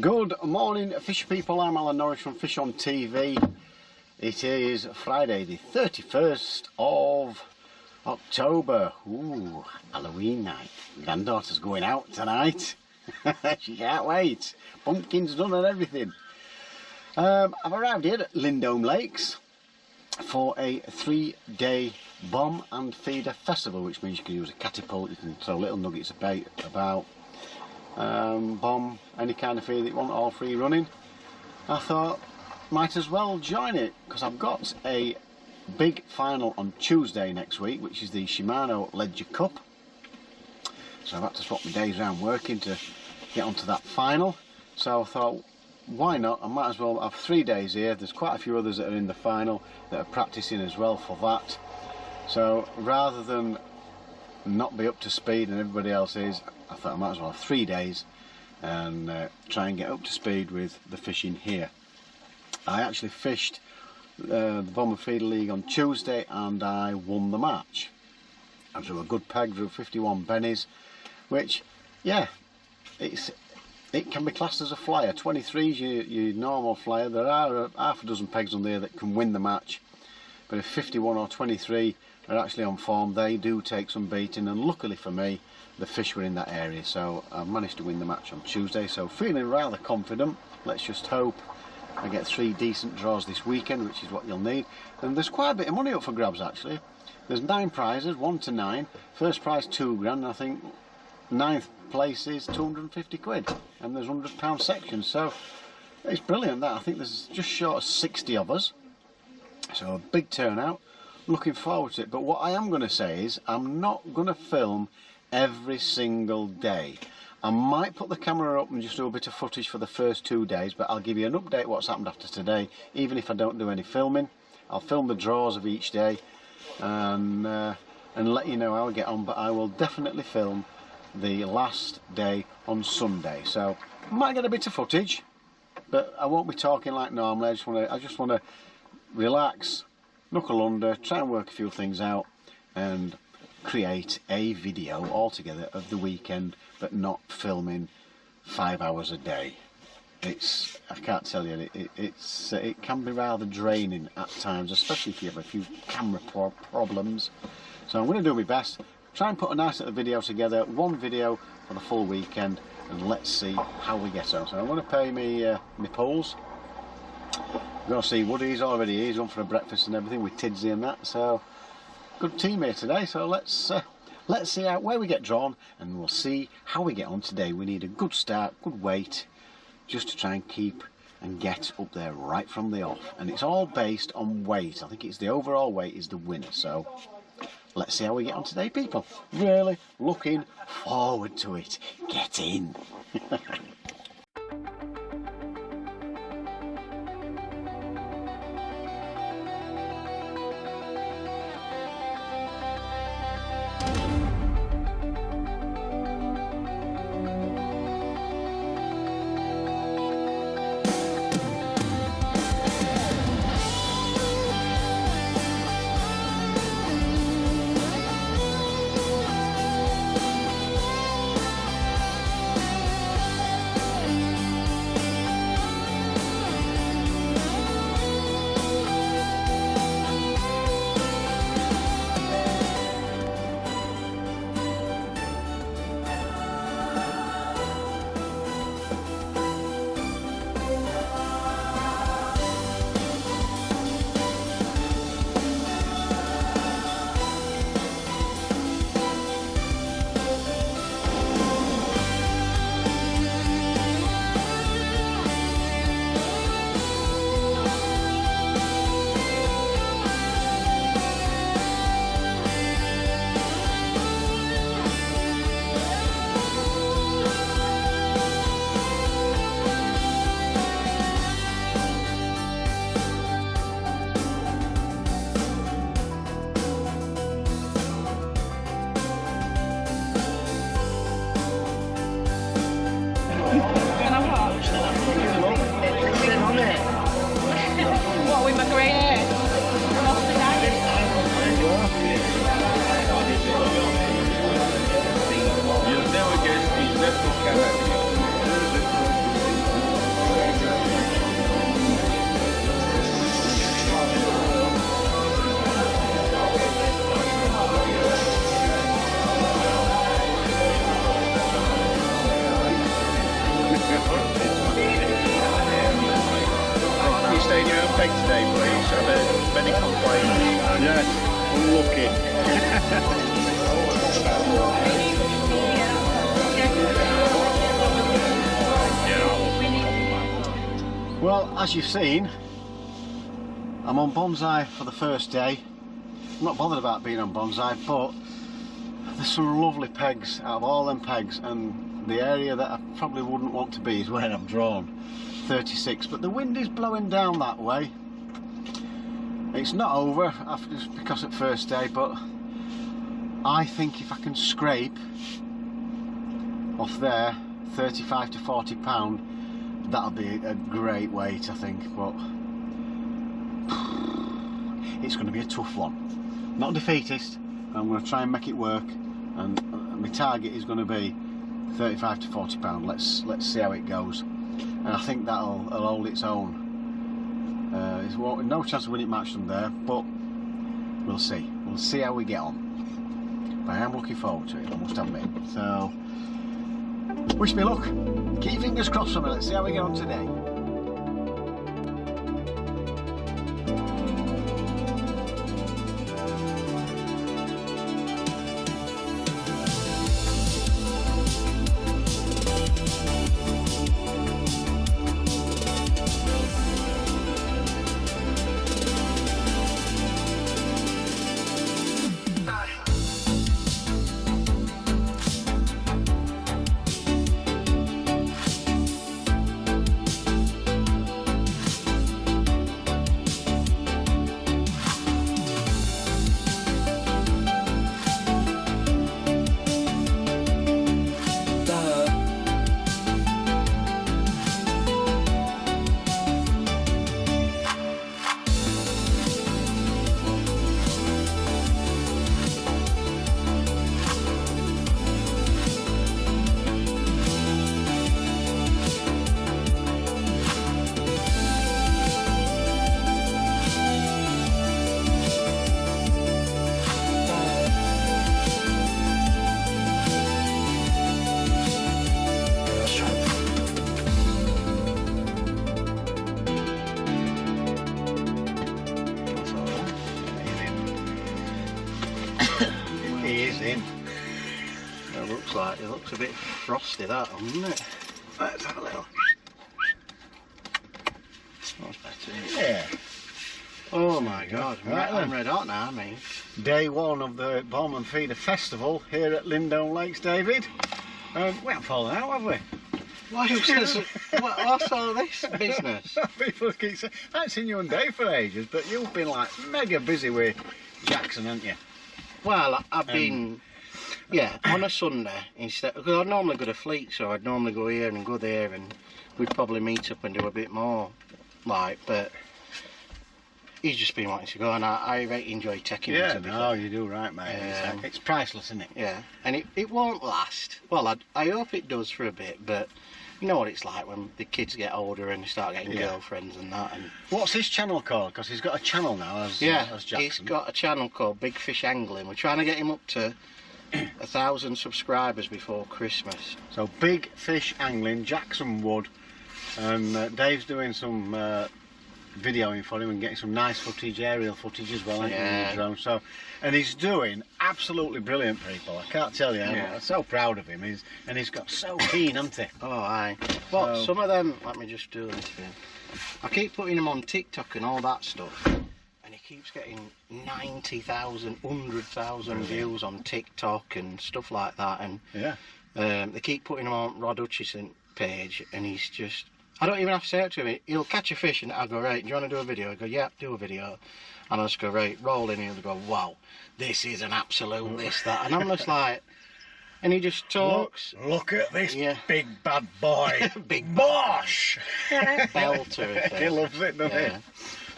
Good morning, fish people. I'm Alan Norris from FishOn TV. It is Friday, the 31st of October. Ooh, Halloween night. Granddaughter's going out tonight. She can't wait. Pumpkins done and everything. I've arrived here at Lindholme Lakes for a 3-day bomb and feeder festival, which means you can use a catapult, you can throw little nuggets of bait about, bomb, any kind of feed that you want, all free running. I thought might as well join it because I've got a big final on Tuesday next week, which is the Shimano Ledger Cup. So I've had to swap my days around working to get onto that final. So I thought, why not? I might as well have 3 days here. There's quite a few others that are in the final that are practicing as well for that. So rather than not be up to speed and everybody else is, I thought I might as well have 3 days and try and get up to speed with the fishing here. I actually fished the Bomb and Feeder League on Tuesday and I won the match. I drew a good peg, drew 51 bennies, which, yeah, it can be classed as a flyer. 23 is your normal flyer. There are half a dozen pegs on there that can win the match, but if 51 or 23 are actually on form, they do take some beating, and luckily for me the fish were in that area, so I managed to win the match on Tuesday. So feeling rather confident. Let's just hope I get 3 decent draws this weekend, which is what you'll need. And there's quite a bit of money up for grabs actually. There's 9 prizes, 1 to 9. First prize £2 grand, I think 9th place is 250 quid, and there's £100 sections, so it's brilliant that. I think there's just short of 60 of us, so a big turnout. Looking forward to it. But what I am going to say is I'm not going to film every single day. I might put the camera up and just do a bit of footage for the first 2 days, but I'll give you an update what's happened after today. Even if I don't do any filming, I'll film the draws of each day and let you know how I get on. But I will definitely film the last day on Sunday, so I might get a bit of footage, but I won't be talking like normally. I just want to relax, knuckle under, try and work a few things out and create a video altogether of the weekend, but not filming 5 hours a day. I can't tell you, it can be rather draining at times, especially if you have a few camera problems. So I'm going to do my best, try and put a nice little video together, one video for the full weekend, and let's see how we get on. So I'm going to pay me my pools. We're going to see Woody's already here. He's gone for a breakfast and everything with Tidsy and that. So good team here today. So let's see where we get drawn, and we'll see how we get on today. We need a good start, good weight, just to try and keep and get up there right from the off. And it's all based on weight. I think it's the overall weight is the winner. So let's see how we get on today, people. Really looking forward to it. Get in. What with my grey hair? You'll never guess the left of Canada. peg today, please. I've heard many complaints. Yes, unlucky. Well, as you've seen, I'm on bonsai for the first day. I'm not bothered about being on bonsai, but there's some lovely pegs out of all them pegs, and the area that I probably wouldn't want to be is where I'm drawn, 36. But the wind is blowing down that way. It's not over after, just because at first day, but I think if I can scrape off there 35 to 40 pound, that'll be a great weight, I think. But it's going to be a tough one. Not defeatist. I'm going to try and make it work, and my target is going to be 35 to 40 pound. Let's see how it goes, and I think that'll hold its own. There's no chance of winning match from there, but we'll see. We'll see how we get on. But I am looking forward to it, I must admit. So, wish me luck. Keep your fingers crossed for me. Let's see how we get on today. It looks a bit frosty, that one, doesn't it? Let's have a little. Smells better, isn't it? Yeah. Oh my God, right, I'm red hot now, I mean. Day one of the Bomb and Feeder Festival here at Lindholme Lakes, David. We haven't fallen out, have we? What's all this business? People keep saying, I haven't seen you on day for ages, but you've been like mega busy with Jackson, haven't you? Well, I've been, yeah, on a Sunday instead, because I'd normally go to Fleet, so I'd normally go here and go there, and we'd probably meet up and do a bit more, like, but he's just been wanting to go, and I really enjoy taking him to be fair. You do right, mate. It's priceless, isn't it? Yeah, and it won't last. Well, I hope it does for a bit, but you know what it's like when the kids get older and they start getting girlfriends and that. And what's his channel called? Because he's got a channel now, as Jackson. He's got a channel called Big Fish Angling. We're trying to get him up to 1,000 subscribers before Christmas. So Big Fish Angling, Jackson Wood, and Dave's doing some videoing for him and getting some nice footage, aerial footage as well, yeah. Drone. So, and he's doing absolutely brilliant, people. I can't tell you, I'm so proud of him. He's got so keen, hasn't he? Oh, aye. Well, so, some of them, let me just do this for you. I keep putting him on TikTok and all that stuff, and he keeps getting 90,000, 100,000 views on TikTok and stuff like that. And they keep putting him on Rod Hutchison page, and he's just, I don't even have to say it to him. He'll catch a fish and I'll go, right, do you want to do a video? He'll go, yeah, do a video. And I'll just go, right, roll in, and he'll go, wow, this is an absolute this, that. And I'm just like, and he just talks. Look at this big bad boy. Big bosh. Belter. He loves it, doesn't he?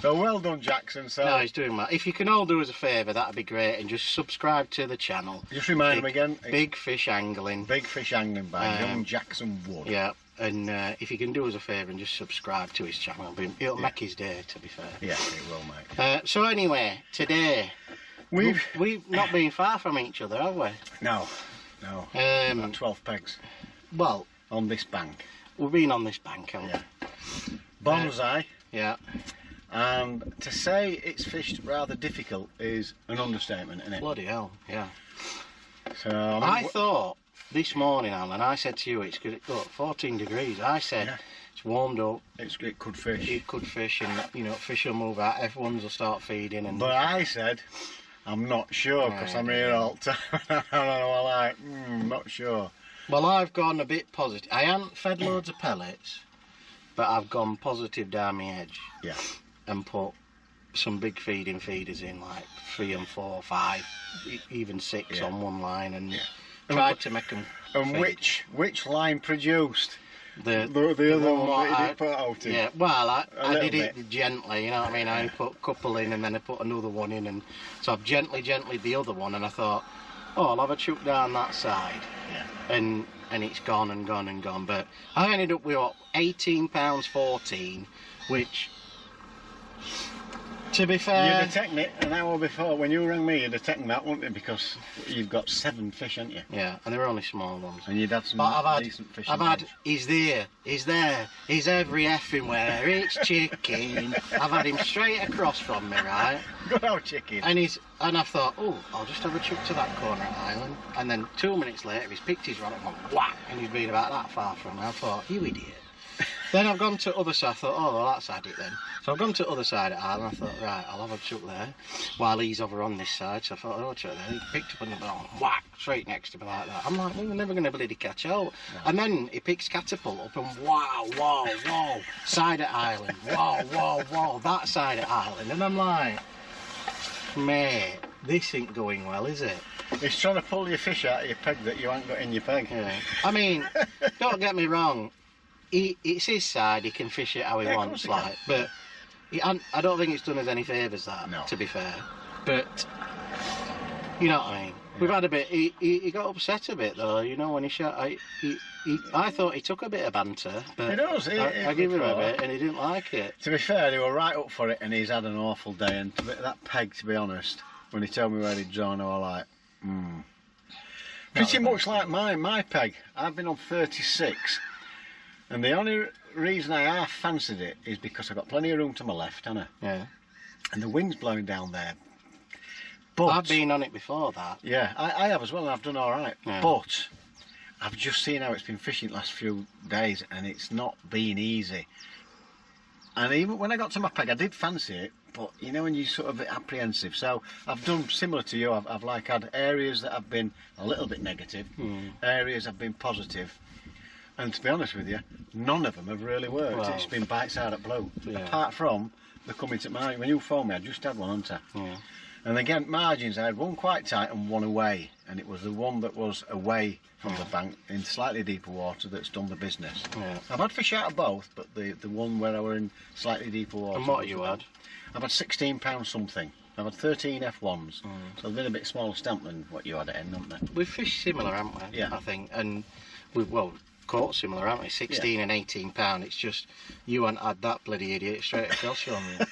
So well done, Jackson. So no, he's doing that. If you can all do us a favour, that'd be great, and just subscribe to the channel. Just remind him again. Big Fish Angling. Big Fish Angling by young Jackson Wood. Yeah, and if you can do us a favour and just subscribe to his channel, it'll make his day, to be fair. Yeah, it will, mate. So anyway, today we've not been far from each other, have we? No. About 12 pegs. Well, on this bank. We've been on this bank, haven't we? Bonsai. Yeah. And to say it's fished rather difficult is an understatement, isn't it? Bloody hell, yeah. So I thought this morning, Alan, I said to you, it's good. Look, 14 degrees. I said Yeah. it's warmed up. it could fish. It could fish, and you know, fish will move out. Everyone's will start feeding, and But I said, I'm not sure because I'm here all the time. I don't know, I'm like, not sure. well, I've gone a bit positive. I haven't fed loads of pellets, but I've gone positive down my edge. Yeah. And put some big feeding feeders in, like 3 and 4, 5, even 6 Yeah. on one line, and tried to make them. And which line produced? The other one what that you didn't put out in? Yeah, well, I little did it gently, you know what I mean? I put a couple in and then I put another one in, and so I've gently the other one, and I thought, oh, I'll have a chuck down that side. Yeah. And it's gone and gone and gone. But I ended up with what, £18.14, which, to be You'd fair, have taken it an hour before. When you rang me, you'd have taken that, wouldn't you? Because you've got 7 fish, haven't you? yeah, and they were only small ones. And you'd had some But decent fish. I've had, he's there, he's every effing where, it's chicken. I've had him straight across from me, right? Good old chicken. And I thought, oh, I'll just have a chuck to that corner of the island. And then 2 minutes later, he's picked his rod up and whack, and he's been about that far from me. I thought, you idiot. Then I've gone to other side. I thought, oh, well, that's had it then. So I've gone to other side of the island. I thought, right, I'll have a chuck there while he's over on this side. So I thought, oh, chuck there. He picked up on the ball, whack, straight next to me like that. I'm like, well, we're never going to bloody catch out. No. And then he picks catapult up and wow, side of island, wow, that side of island. And I'm like, mate, this ain't going well, is it? He's trying to pull your fish out of your peg that you ain't got in your peg. Yeah. I mean, don't get me wrong. It's his side, he can fish it how he wants, like, but I don't think it's done us any favours, that, no. To be fair. But, you know what I mean? Yeah. We've had a bit, he got upset a bit though, you know, when he shot, I thought he took a bit of banter, but he does, I give him a bit and he didn't like it. To be fair, they were right up for it and he's had an awful day, and that peg, to be honest, when he told me where he'd drawn, I was like, Pretty much like my peg. I've been on 36. And the only reason I half fancied it is because I've got plenty of room to my left, haven't I? Yeah. And the wind's blowing down there. But I've been on it before that. Yeah, I have as well, and I've done all right. Yeah. But I've just seen how it's been fishing the last few days, and it's not been easy. And even when I got to my peg, I did fancy it, but you know when you're sort of apprehensive. So I've done similar to you. I've like had areas that have been a little bit negative, areas have been positive. And to be honest with you, none of them have really worked. Well, it's been bites out at blue. Yeah. Apart from the coming to my, when you phoned me, I just had one, hadn't I? Yeah. And again, margins, I had one quite tight and one away. And it was the one that was away from the bank in slightly deeper water that's done the business. Yeah. I've had fish out of both, but the one where I were in slightly deeper water. And what you had? I've had 16 pounds something. I've had 13 F1s. So they've been a bit smaller stamp than what you had at end, haven't they? We've fished similar, haven't we? Yeah. I think. And we've, caught similar, haven't we? 16 and 18 pound. It's just you haven't had that bloody idiot straight across from you.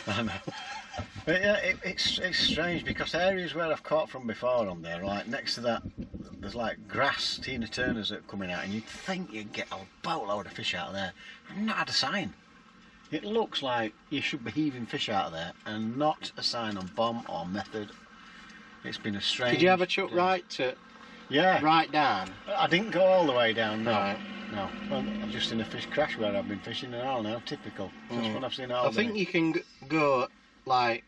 I know. But yeah, it's strange because areas where I've caught from before on there, like next to that, there's like grass, Tina Turners that are coming out, and you'd think you'd get a boatload of fish out of there. I've not had a sign. It looks like you should be heaving fish out of there, and not a sign on bomb or method. It's been a strange. Did you have a chuck right to? Yeah. Right down? I didn't go all the way down, no. Right. No. I'm just in a fish crash where I've been fishing and all now, typical. That's what I've seen all I think day. you can go like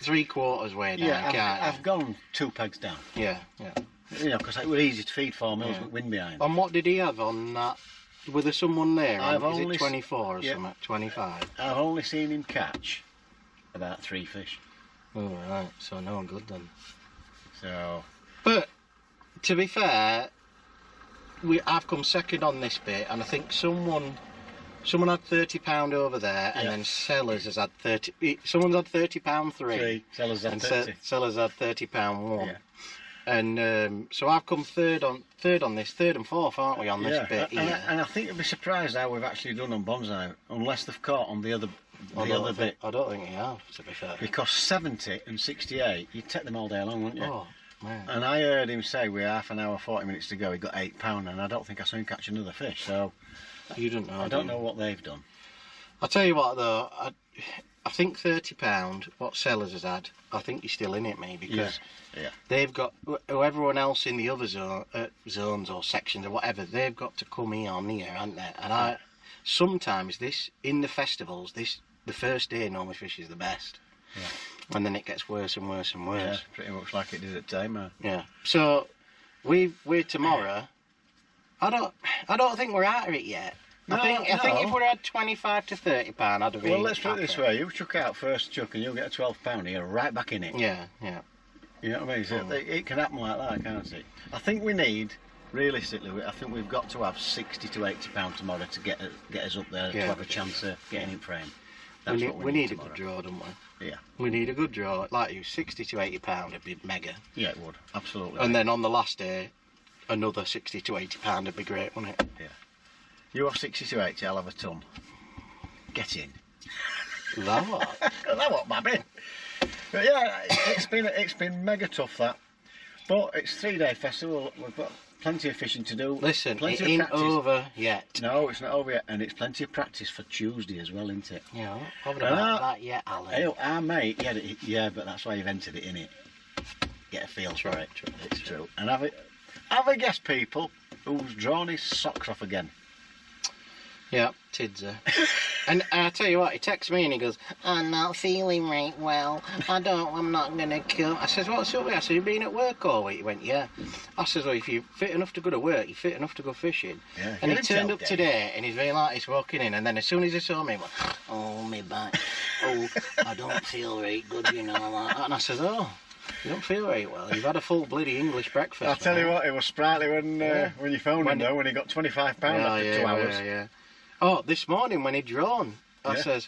3/4 way down, Yeah, can't I've gone 2 pegs down. Yeah. You know, because it was easy to feed 4 mils with wind behind. And what did he have on that? Was there someone there? I've Is only it 24 or yeah. something? 25? I've only seen him catch about 3 fish. Oh, right. So no good then. So... But, to be fair, I've come second on this bit, and I think someone had £30 over there, and then Sellers has had 30. Someone's had £30 three. Sellers had and 30. Sellers had £30 one. Yeah. And so I've come third on this, third and fourth, aren't we, on this bit here? And I think you'll be surprised how we've actually done on bonsai, unless they've caught on the other bit. I don't think you have, to be fair. Because 70 and 68, you'd take them all day long, wouldn't you? Oh, man. And I heard him say with half an hour, 40 minutes to go, he got £8, and I don't think I saw him catch another fish. So You don't know. I don't know what they've done. I'll tell you what though, I think £30, what Sellers has had, I think you're still in it, mate, because Yeah. they've got, everyone else in the other zones or sections or whatever, they've got to come here on here, haven't they? And sometimes in the festivals, the first day normally fish is the best. Yeah. And then it gets worse and worse and worse. Yeah, pretty much like it did at Tamer. Yeah. So we're tomorrow. I don't think we're out of it yet. I think if we had £25 to £30, I'd have been. Well, let's put it this way: you chuck out first chuck, and you'll get a £12. You're right back in it. Yeah. You know what I mean? So it can happen like that, can't it? I think we need, realistically, I think we've got to have £60 to £80 tomorrow to get us up there to have a chance of getting in frame. That's what we need a tomorrow. good draw, don't we? Yeah. We need a good draw, like you, £60 to £80 would be mega. Yeah, it would, absolutely. And then on the last day, another £60 to £80 would be great, wouldn't it? Yeah. You have 60 to 80, I'll have a ton. Get in. That what? That what, babby. But yeah, it's been mega tough that. But it's a 3-day festival. We've got plenty of fishing to do. Listen, plenty it ain't over yet. No, it's not over yet, and it's plenty of practice for Tuesday as well, isn't it? Yeah, haven't about that yet, Alan. Hey, our mate, yeah, but that's why you've entered it, innit? Get a feel for it. It's true. And have a guess, people, who's drawn his socks off again. Yeah, Tidser. And I tell you what, he texts me and he goes, I'm not feeling right well. I'm not going to come. I says, what's up with you? I said, you been at work all week? He went, yeah. I says, well, if you're fit enough to go to work, you're fit enough to go fishing. Yeah, and he turned up today and he's very like, he's walking in. And then as soon as he saw me, he went, oh, me back. Oh, I don't feel right good, you know. Like that. And I says, oh. You don't feel right well. You've had a full bloody English breakfast. I'll tell you what, it was sprightly when you phoned him though, when he got £25 after 2 hours. Yeah. Oh, this morning when he drawn, I says,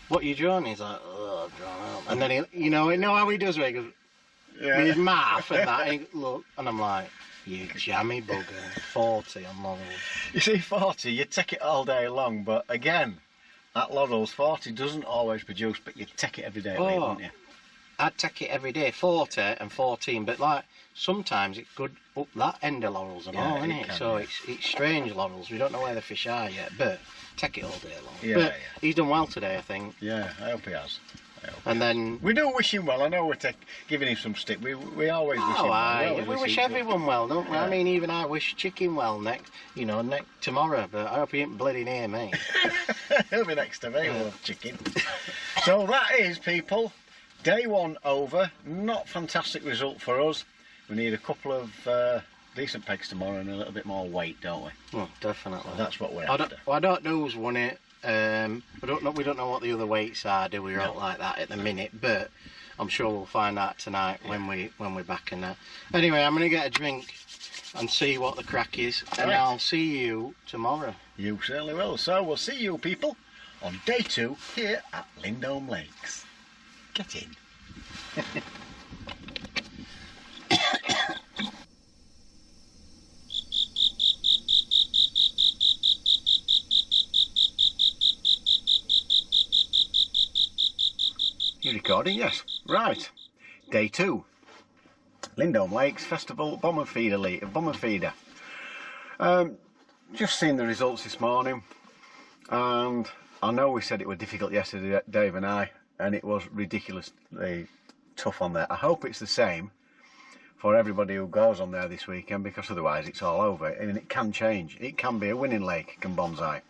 what you drawn? He's like, oh, I've drawn out. And then he, you know how he does, where he goes, with his mouth and that, and look, and I'm like, you jammy bugger, 40 on Laurels. You see, 40, you take it all day long, but again, at Laurels, 40 doesn't always produce, but you take it every day, wouldn't you? I'd take it every day, 40 and 14, but like sometimes it could up that end of Laurels and all, isn't it? So it's strange Laurels. We don't know where the fish are yet, but take it all day long. But he's done well today, I think. Yeah, I hope he has. And then we do wish him well. I know we're giving him some stick. We always wish him well. We wish everyone well, don't we? Yeah. I mean, even I wish Chicken well tomorrow. But I hope he ain't bloody near me. He'll be next to me, love Chicken. So that is, people. Day one over, not fantastic result for us. We need a couple of decent pegs tomorrow and a little bit more weight, don't we? Oh, definitely. That's what we're after. I don't know who's won it. We don't know what the other weights are, do we? Not like that at the minute, but I'm sure we'll find out tonight when we're back in that. Anyway, I'm gonna get a drink and see what the crack is, and I'll see you tomorrow. You certainly will. So we'll see you people on day 2 here at Lindholme Lakes. Get in. You recording? Yes. Right. Day 2. Lindholme Lakes Festival Bomb and Feeder. Just seen the results this morning, and I know we said it was difficult yesterday, Dave and I, and it was ridiculously tough on there. I hope it's the same for everybody who goes on there this weekend, because otherwise it's all over. And it can change. It can be a winning lake, it can bonsai.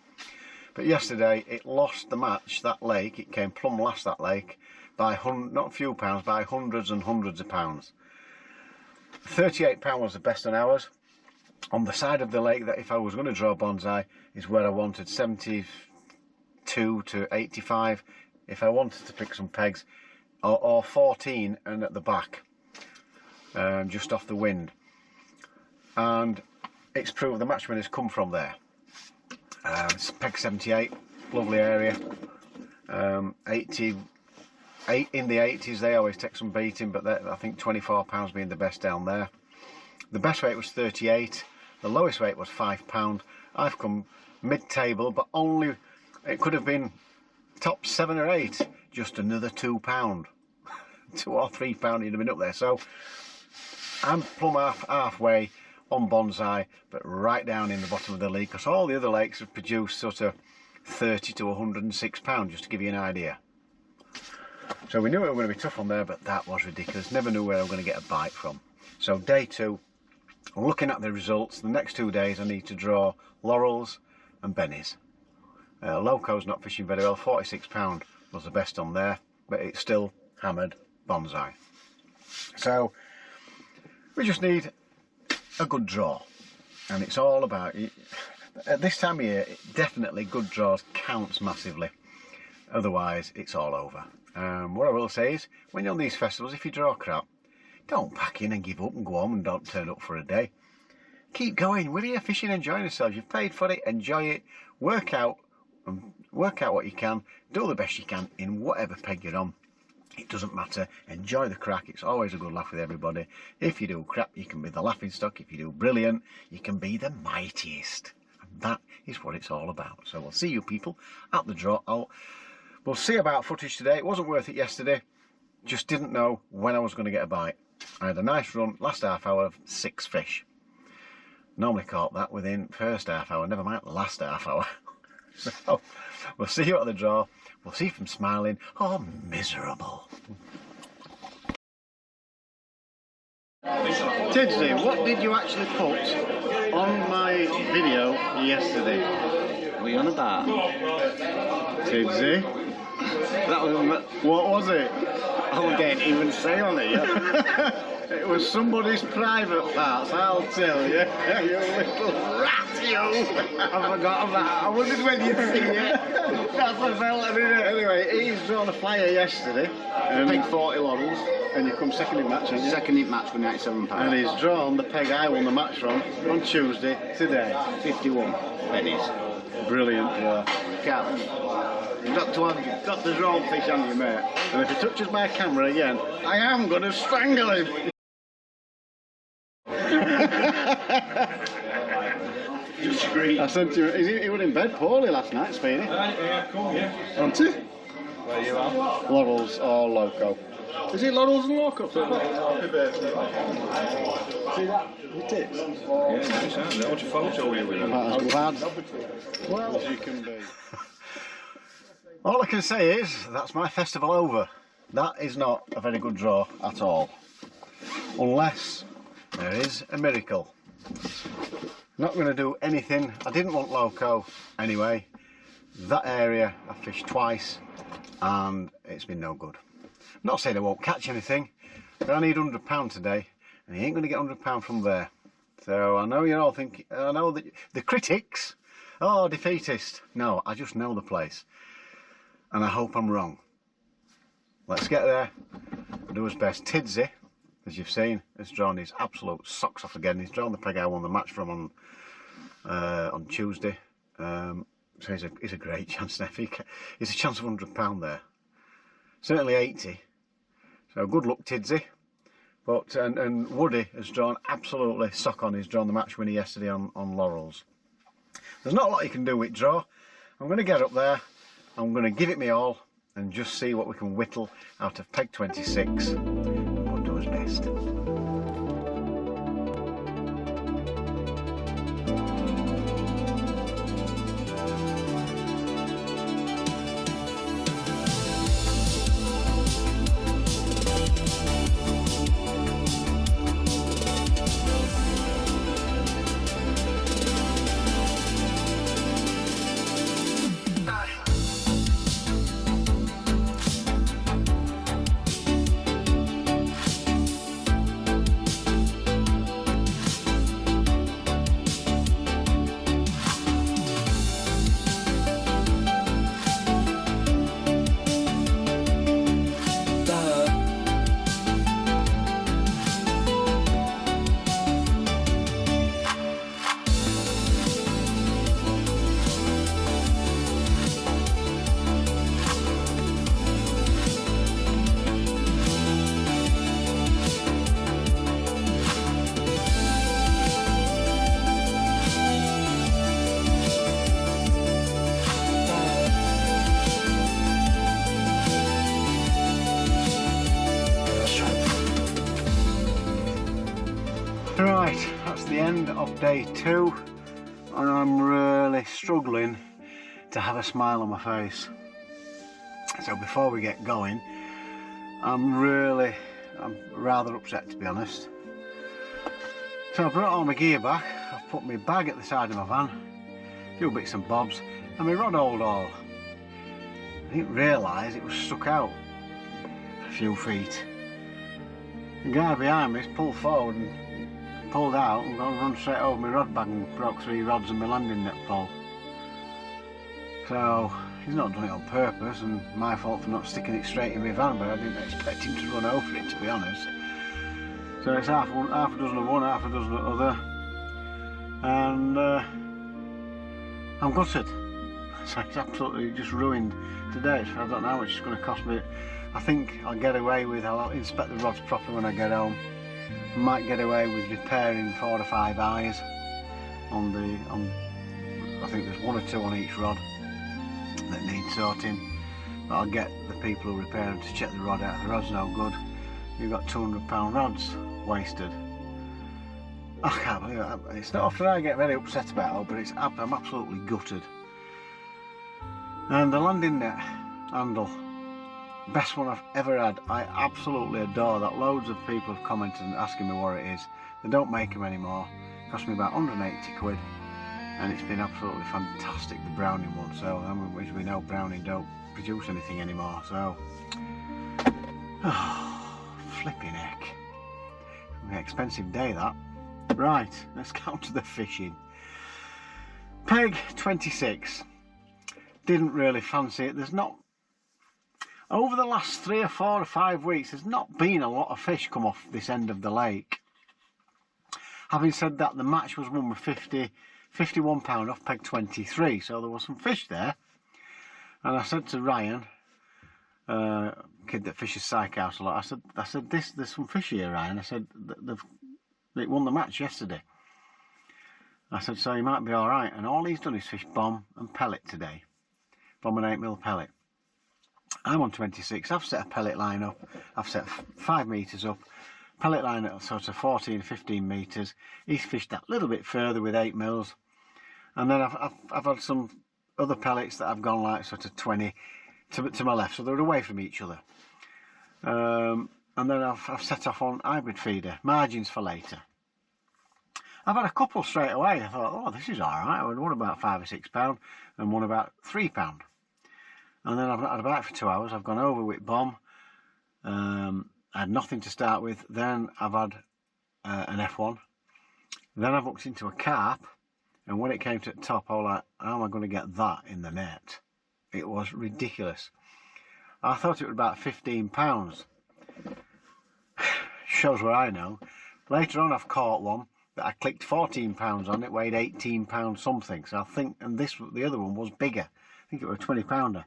But yesterday it lost the match, that lake. It came plumb last, that lake, by not a few pounds, by hundreds and hundreds of pounds. £38 was the best on ours. On the side of the lake that if I was going to draw bonsai is where I wanted 72 to 85. If I wanted to pick some pegs, or 14 and at the back, just off the wind. And it's proved the match winners come from there. Peg 78, lovely area. 80, in the 80s they always take some beating, but I think £24 being the best down there. The best weight was 38, the lowest weight was £5. I've come mid-table, but only, it could have been top 7 or 8, just another £2. £2 or £3 you'd have been up there. So I'm plumb halfway on bonsai, but right down in the bottom of the league, because all the other lakes have produced sort of £30 to £106, just to give you an idea. So we knew it was going to be tough on there, but that was ridiculous. Never knew where I was going to get a bite from. So day 2, looking at the results, the next 2 days I need to draw Laurels and Bennies. Loco's not fishing very well, £46 was the best on there, but it's still hammered bonsai. So we just need a good draw, and it's all about, at this time of year, definitely good draws counts massively, otherwise it's all over. What I will say is, when you're on these festivals, if you draw crap, don't pack in and give up and go home and don't turn up for a day. Keep going. We're here fishing, enjoying yourselves. You've paid for it, enjoy it, work out what you can, do the best you can in whatever peg you're on. It doesn't matter. Enjoy the crack. It's always a good laugh with everybody. If you do crap, you can be the laughing stock. If you do brilliant, you can be the mightiest. And that is what it's all about. So we'll see you people at the draw. We'll see about footage today. It wasn't worth it yesterday. Just didn't know when I was going to get a bite. I had a nice run, last half hour of 6 fish. Normally caught that within first half hour, never mind last half hour. So we'll see you at the draw. We'll see if I'm smiling or miserable. Tidsy, what did you actually put on my video yesterday? What are you on about? Tidsy? That was, What was it? I didn't even say on it. It was somebody's private parts, I'll tell you. You little rat, you! I forgot about it. I wondered when you'd see it. That's what I felt, didn't it? Anyway, he's drawn a flyer yesterday. Peg 40 Laurels. And you come second in match, haven't you? Second in match for £97. And he's drawn the peg I won the match from on Tuesday, today. 51 pennies. Brilliant draw. You've got to draw fish on you, mate. And if he touches my camera again, I am going to strangle him. Just agree. I said to him, he was in bed poorly last night, Speedy. Yeah, cool, yeah. Wasn't he? There you are. Laurels or Loco. Is it Laurels and Loco? Happy birthday. See that? It is. Yeah, nice, aren't they? What's your photo here with them? About as bad well as you can be. All I can say is, that's my festival over. That is not a very good draw at all. Unless there is a miracle. Not going to do anything. I didn't want Loco anyway. That area I fished twice and it's been no good. I'm not saying I won't catch anything, but I need £100 today and he ain't going to get £100 from there. So I know you're all thinking, I know that the critics, oh, defeatist. No, I just know the place. And I hope I'm wrong. Let's get there and do his best. Tidsy, as you've seen, has drawn his absolute socks off again. He's drawn the peg I won the match from on Tuesday. So he's a great chance now. It's a chance of £100 there. Certainly 80. So good luck, Tidsy. But and Woody has drawn absolutely sock on. He's drawn the match winner yesterday on Laurels. There's not a lot you can do with draw. I'm going to get up there. I'm going to give it me all and just see what we can whittle out of peg 26. We'll do his best. Right, that's the end of day 2 and I'm really struggling to have a smile on my face. So before we get going, I'm rather upset, to be honest. So I brought all my gear back. I've put my bag at the side of my van, a few bits and bobs, and my rod hold all. I didn't realise it was stuck out a few feet. The guy behind me's pulled forward and pulled out and run straight over my rod bag and broke 3 rods and my landing net pole. So he's not done it on purpose, and my fault for not sticking it straight in my van, but I didn't expect him to run over it, to be honest. So it's half a dozen of one, half a dozen of the other, and I'm gutted. So it's absolutely just ruined today. So I don't know how much it's going to cost me. I think I'll get away with, I'll inspect the rods properly when I get home. I might get away with repairing 4 or 5 eyes on I think there's 1 or 2 on each rod that need sorting. But I'll get the people who repair them to check the rod out. If the rod's no good, you've got £200 rods wasted. I can't believe it. It's not often I get very upset about it, but I'm absolutely gutted. And the landing net handle, best one I've ever had. I absolutely adore that. Loads of people have commented and asking me what it is. They don't make them anymore. It cost me about 180 quid, and it's been absolutely fantastic, the Browning one. So as we know, Browning don't produce anything anymore, so flipping heck, an expensive day that. Right, let's get on to the fishing. Peg 26, didn't really fancy it. There's not, over the last 3 or 4 or 5 weeks, there's not been a lot of fish come off this end of the lake. Having said that, the match was won with £51 off peg 23, so there was some fish there. And I said to Ryan, kid that fishes Syke House a lot, I said there's some fish here, Ryan. I said it won the match yesterday. I said, so you might be all right. And all he's done is fish bomb and pellet today. Bomb and 8mm pellet. I'm on 26. I've set a pellet line up. I've set 5 metres up. Pellet line at sort of 14, 15 metres. He's fished that little bit further with 8mm. And then I've had some other pellets that I've gone like sort of 20 to my left, so they're away from each other. And then I've set off on hybrid feeder, margins for later. I've had a couple straight away. I thought, oh, this is all right. I had one about £5 or £6 and one about £3. And then I've not had a bite for 2 hours. I've gone over with bomb. I had nothing to start with. Then I've had an F1. Then I've looked into a carp, and when it came to the top, I was like, how am I going to get that in the net? It was ridiculous. I thought it was about £15. Shows what I know. Later on, I've caught one that I clicked £14 on. It weighed £18 something. So I think, and the other one was bigger. I think it was a 20-pounder.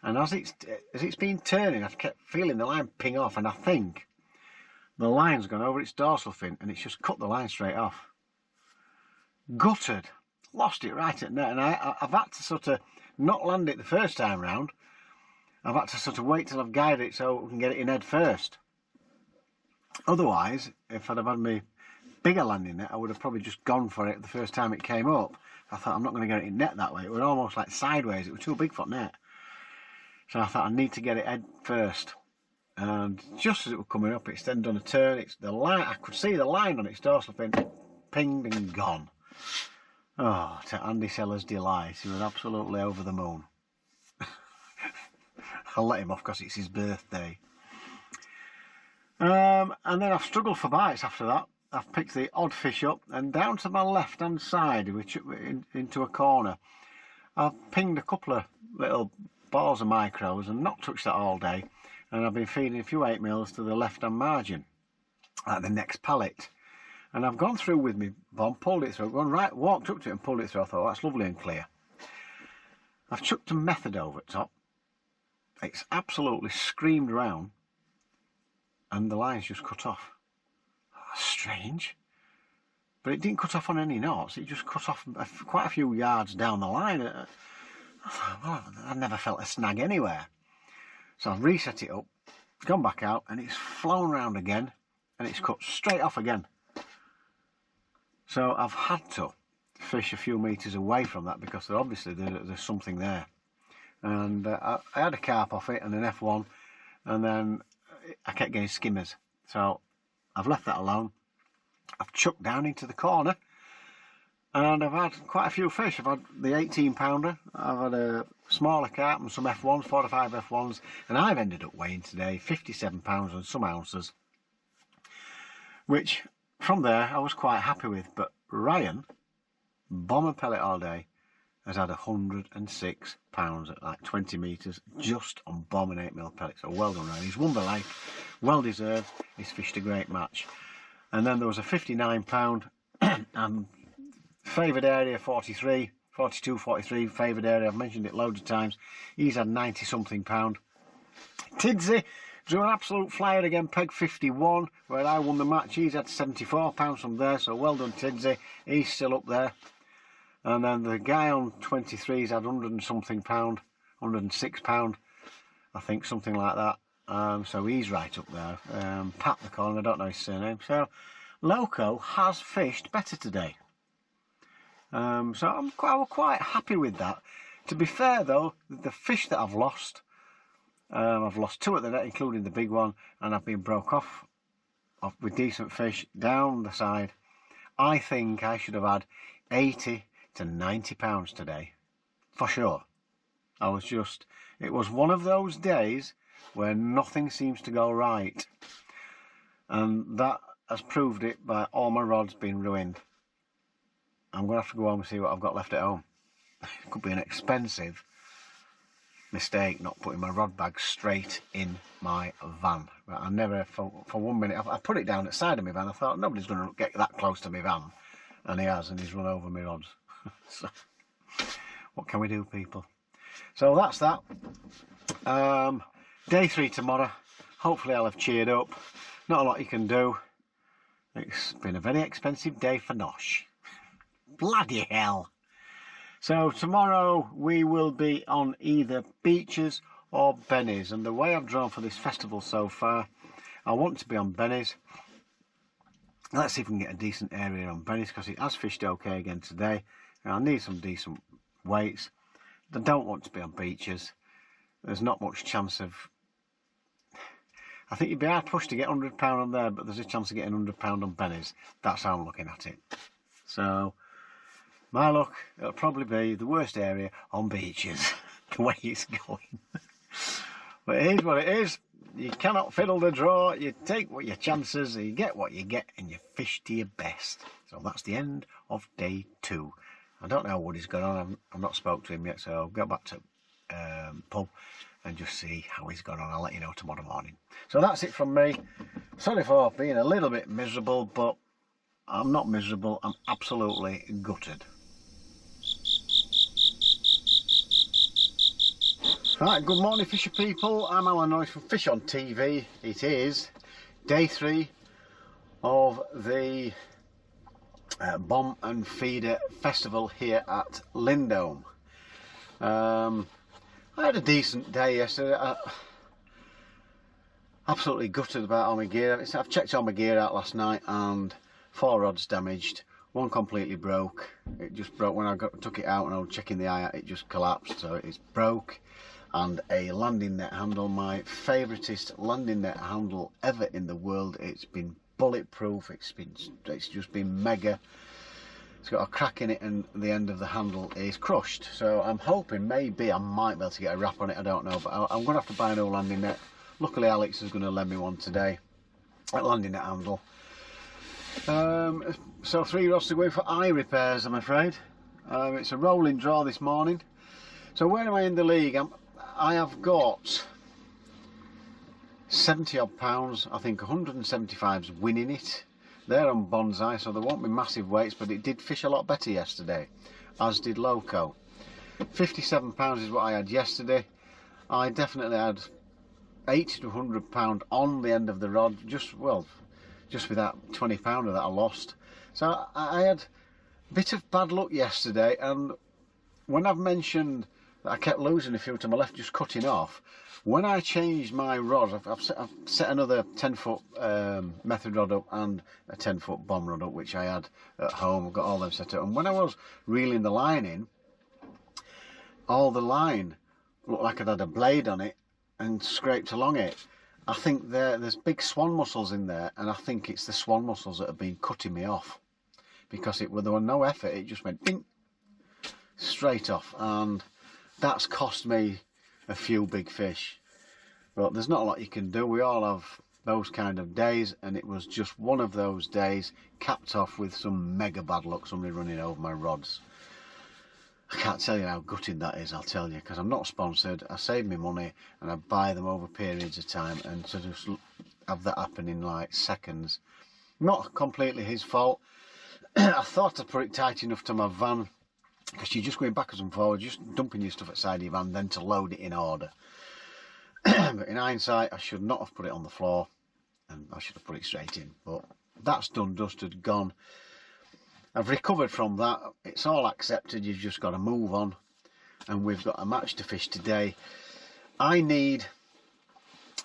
And as it's been turning, I've kept feeling the line ping off, and I think the line's gone over its dorsal fin, and it's just cut the line straight off. Gutted, lost it right at net, and I've had to sort of not land it the first time round. I've had to sort of wait till I've guided it so we can get it in head first. Otherwise, if I'd have had my bigger landing net, I would have probably just gone for it the first time it came up. I thought, I'm not going to get it in net that way. It was almost like sideways. It was too big for net. So I thought I need to get it head first. And just as it was coming up, it's then done a turn. It's the line. I could see the line on its dorsal fin, pinged and gone. Oh, to Andy Seller's delight, he was absolutely over the moon. I'll let him off because it's his birthday. And then I've struggled for bites after that. I've picked the odd fish up, and down to my left hand side, which into a corner, I've pinged a couple of little balls of micros and not touched that all day. And I've been feeding a few 8mm to the left hand margin at the next pallet. And I've gone through with me bomb, pulled it through, gone right, walked up to it and pulled it through. I thought, oh, that's lovely and clear. I've chucked a method over the top. It's absolutely screamed round, and the line's just cut off. Oh, strange. But it didn't cut off on any knots, it just cut off quite a few yards down the line. I thought, well, I never felt a snag anywhere. So I've reset it up, gone back out, and it's flown round again, and it's cut straight off again. So I've had to fish a few metres away from that because obviously there's something there. And I had a carp off it and an F1, and then I kept getting skimmers. So I've left that alone. I've chucked down into the corner, and I've had quite a few fish. I've had the 18 pounder, I've had a smaller carp and some F1s, 4 to 5 F1s, and I've ended up weighing today 57 pounds and some ounces, which from there I was quite happy with. But Ryan, bomber pellet all day, has had 106 pounds at like 20 metres just on bomb and 8mm pellets. So well done, Ryan. He's won the leg, well deserved. He's fished a great match. And then there was a 59 pound and favoured area 43, 42, 43 favoured area. I've mentioned it loads of times. He's had 90 something pound. Tidsy drew an absolute flyer again, peg 51, where I won the match. He's had 74 pounds from there, so well done Tidsy. He's still up there. And then the guy on 23's had 100 and something pound, 106 pound, I think, something like that. So he's right up there. Pat the corner, I don't know his surname. So Loco has fished better today. So I'm quite happy with that. To be fair though, the fish that I've lost 2 at the net, including the big one, and I've been broke off with decent fish down the side. I think I should have had 80 to 90 pounds today, for sure. It was one of those days where nothing seems to go right, and that has proved it by all my rods being ruined. I'm going to have to go home and see what I've got left at home. It could be an expensive mistake not putting my rod bag straight in my van. But I never, for 1 minute, I put it down at the side of my van. I thought nobody's going to get that close to my van, and he has, and he's run over my rods. So, what can we do, people? So that's that. Day 3 tomorrow. Hopefully I'll have cheered up. Not a lot you can do. It's been a very expensive day for Nosh. Bloody hell. So tomorrow we will be on either beaches or bennies, and the way I've drawn for this festival so far, I want to be on bennies. Let's see if we can get a decent area on bennies, because it has fished okay again today. I need some decent weights. I don't want to be on beaches. There's not much chance of... I think you'd be hard pushed to get £100 on there, but there's a chance of getting £100 on bennies. That's how I'm looking at it. So, my luck, it'll probably be the worst area on beaches, the way it's going. But it is what it is. You cannot fiddle the draw. You take what your chances, you get what you get, and you fish to your best. So that's the end of day 2. I don't know how Woody's gone on. I've not spoke to him yet, so I'll go back to pub and just see how he's gone on. I'll let you know tomorrow morning. So that's it from me. Sorry for being a little bit miserable, but I'm not miserable. I'm absolutely gutted. Right, good morning fisher people. I'm Alan Noyes from Fish on TV. It is day 3 of the Bomb and Feeder Festival here at Lindholme. I had a decent day yesterday. Absolutely gutted about all my gear. I've checked all my gear out last night and 4 rods damaged. One completely broke. It just broke when I took it out and I was checking the eye out. It just collapsed, so it's broke. And a landing net handle, my favouriteest landing net handle ever in the world. It's been bulletproof. It's just been mega. It's got a crack in it and the end of the handle is crushed. So I'm hoping maybe I might be able to get a wrap on it. I don't know, but I'm going to have to buy a new landing net. Luckily Alex is going to lend me one today. A landing net handle. So 3 rods to go in for eye repairs, I'm afraid. It's a rolling draw this morning. So where am I in the league? I have got 70 odd pounds. I think 175's winning it. They're on bonsai, so there won't be massive weights, but it did fish a lot better yesterday, as did Loco. 57 pounds is what I had yesterday. I definitely had 80 to 100 pound on the end of the rod, just with that 20 pounder that I lost. So I had a bit of bad luck yesterday, and when I've mentioned I kept losing a few to my left, just cutting off. When I changed my rod, I've set another 10-foot method rod up and a 10-foot bomb rod up, which I had at home. I've got all them set up. And when I was reeling the line in, all the line looked like I'd had a blade on it and scraped along it. I think there's big swan muscles in there, and I think it's the swan muscles that have been cutting me off, because there was no effort. It just went ding, straight off, and that's cost me a few big fish. But there's not a lot you can do. We all have those kind of days, and it was just one of those days, capped off with some mega bad luck, somebody running over my rods. I can't tell you how gutting that is, I'll tell you, because I'm not sponsored. I save me money and I buy them over periods of time, and to just have that happen in like seconds, not completely his fault. I thought I put it tight enough to my van, because you're just going backwards and forwards, just dumping your stuff outside your van, then to load it in order. But in hindsight, I should not have put it on the floor, and I should have put it straight in. But that's done, dusted, gone. I've recovered from that. It's all accepted. You've just got to move on, and we've got a match to fish today. I need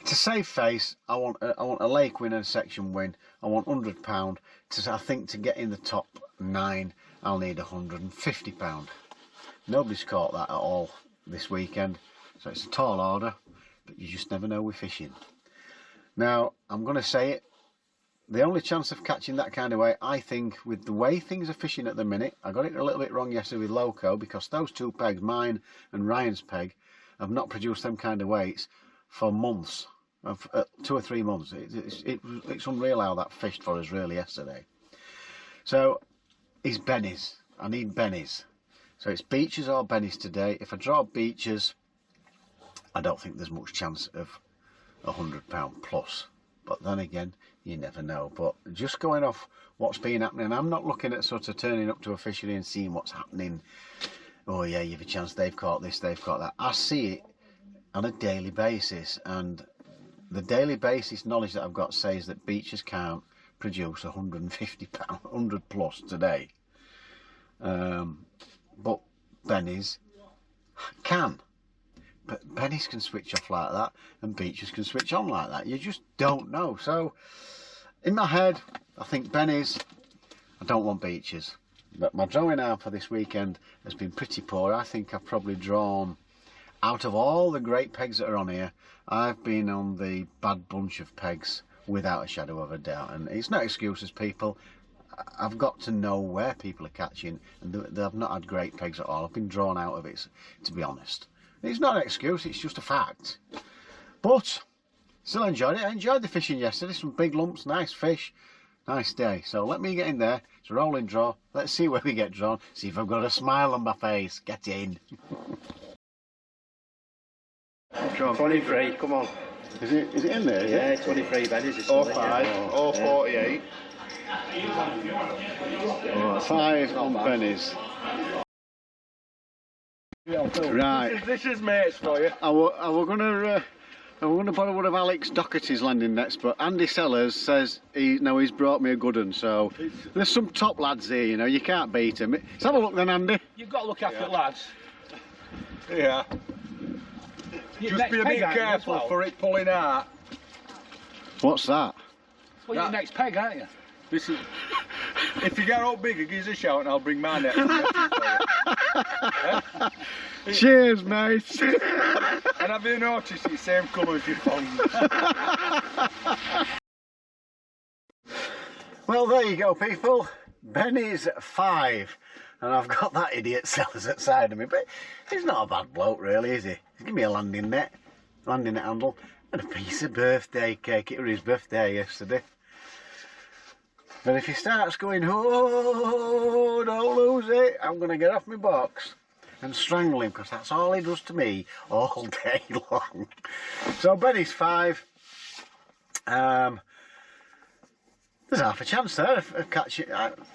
to save face. I want a lake win and a section win. I want £100. I think to get in the top 9, I'll need £150. Nobody's caught that at all this weekend, so it's a tall order, but you just never know with fishing. Now, I'm going to say it, the only chance of catching that kind of weight, I think, with the way things are fishing at the minute, I got it a little bit wrong yesterday with Loco, because those two pegs, mine and Ryan's peg, have not produced them kind of weights for months, 2 or 3 months. It's unreal how that fished for us really yesterday. So it's bennies. I need bennies. So it's beaches or bennies today. If I draw beaches, I don't think there's much chance of £100 plus. But then again, you never know. But just going off what's been happening, I'm not looking at sort of turning up to a fishery and seeing what's happening. Oh yeah, you have a chance, they've caught this, they've caught that. I see it on a daily basis, and the daily basis knowledge that I've got says that beaches can't produce £150, 100 plus today. But bennies can. But bennies can switch off like that, and beaches can switch on like that. You just don't know. So, in my head, I think bennies. I don't want beaches. But my drawing arm for this weekend has been pretty poor. I think I've probably drawn, out of all the great pegs that are on here, I've been on the bad bunch of pegs, without a shadow of a doubt. And it's no excuses, people. I've got to know where people are catching, and they've not had great pegs at all. I've been drawn out of it, to be honest. It's not an excuse, it's just a fact. But still enjoyed it. I enjoyed the fishing yesterday. Some big lumps, nice fish, nice day. So let me get in there. It's a rolling draw. Let's see where we get drawn. See if I've got a smile on my face. Get in. 23, come on. Is it in there? Is Yeah, it? 23 bennies. 05, 048. 5 on bennies. Right. This is mates for you. I were gonna borrow one of Alex Doherty's landing nets, but Andy Sellers says he's brought me a good one. So there's some top lads here, you know, you can't beat them. Let's have a look then, Andy. You've got to look after it, lads. Yeah. Just be a bit careful for it pulling out. What's that? Well, you're the next peg, aren't you? This is. If you get out bigger, give us a shout and I'll bring my net. Cheers, mate. And have you noticed it's the same colour as your phone? Well, there you go, people. Benny's 5, and I've got that idiot Sellers outside of me, but he's not a bad bloke, really, is he? He's given me a landing net handle, and a piece of birthday cake. It was his birthday yesterday. But if he starts going, oh, don't lose it, I'm going to get off my box and strangle him, because that's all he does to me all day long. So Benny's 5. There's half a chance there of catching.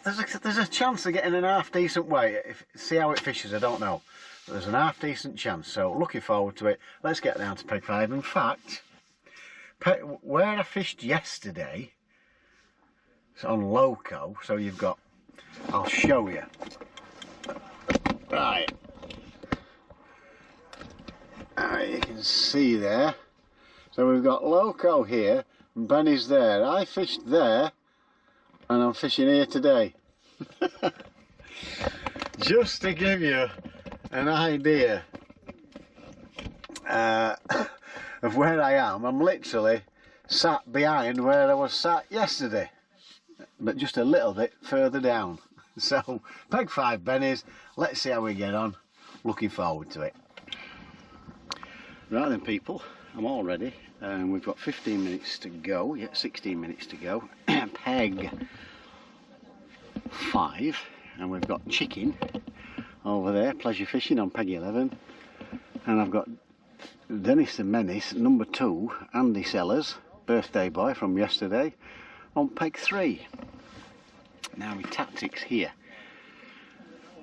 There's a chance of getting an half decent weight. See how it fishes, I don't know. But there's an half decent chance, so looking forward to it. Let's get down to peg 5. In fact, where I fished yesterday, it's on Loco, so you've got, I'll show you. Right. You can see there. So we've got Loco here and Benny's there. I fished there and I'm fishing here today. Just to give you an idea of where I am, I'm literally sat behind where I was sat yesterday, but just a little bit further down. So, peg 5 bennies, let's see how we get on. Looking forward to it. Right then people, I'm all ready. We've got 15 minutes to go, yeah, 16 minutes to go. Peg 5, and we've got chicken over there, pleasure fishing on peg 11. And I've got Dennis the Menace, number 2, Andy Sellers, birthday boy from yesterday, on peg 3. Now my tactics here.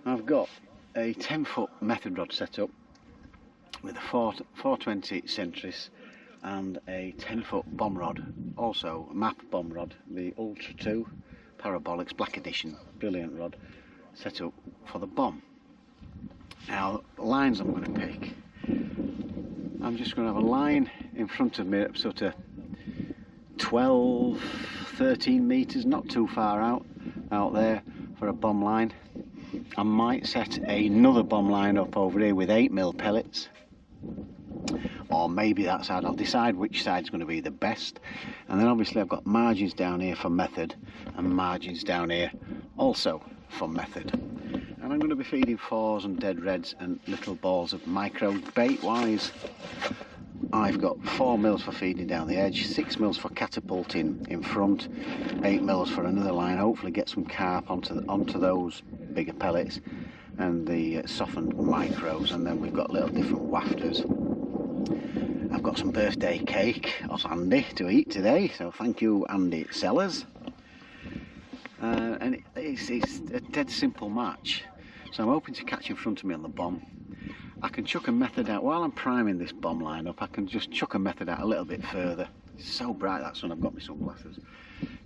I've got a 10-foot method rod set up with a 420 Centris and a 10-foot bomb rod, also a map bomb rod, the Ultra 2 Parabolics Black Edition, brilliant rod, set up for the bomb. Now the lines I'm going to pick, I'm just going to have a line in front of me at sort of 12, 13 metres, not too far out there for a bomb line. I might set another bomb line up over here with 8mm pellets, or maybe that side. I'll decide which side's going to be the best. And then obviously I've got margins down here for method and margins down here also for method. And I'm going to be feeding 4s and dead reds and little balls of micro bait wise. I've got 4mm for feeding down the edge, 6mm for catapulting in front, 8mm for another line, hopefully get some carp onto those bigger pellets, and the softened micros. And then we've got little different wafters. I've got some birthday cake off Andy to eat today, so thank you Andy Sellers. And it's a dead simple match, so I'm hoping to catch in front of me on the bomb. I can chuck a method out while I'm priming this bomb line up. I can just chuck a method out a little bit further. It's so bright that sun, I've got my sunglasses.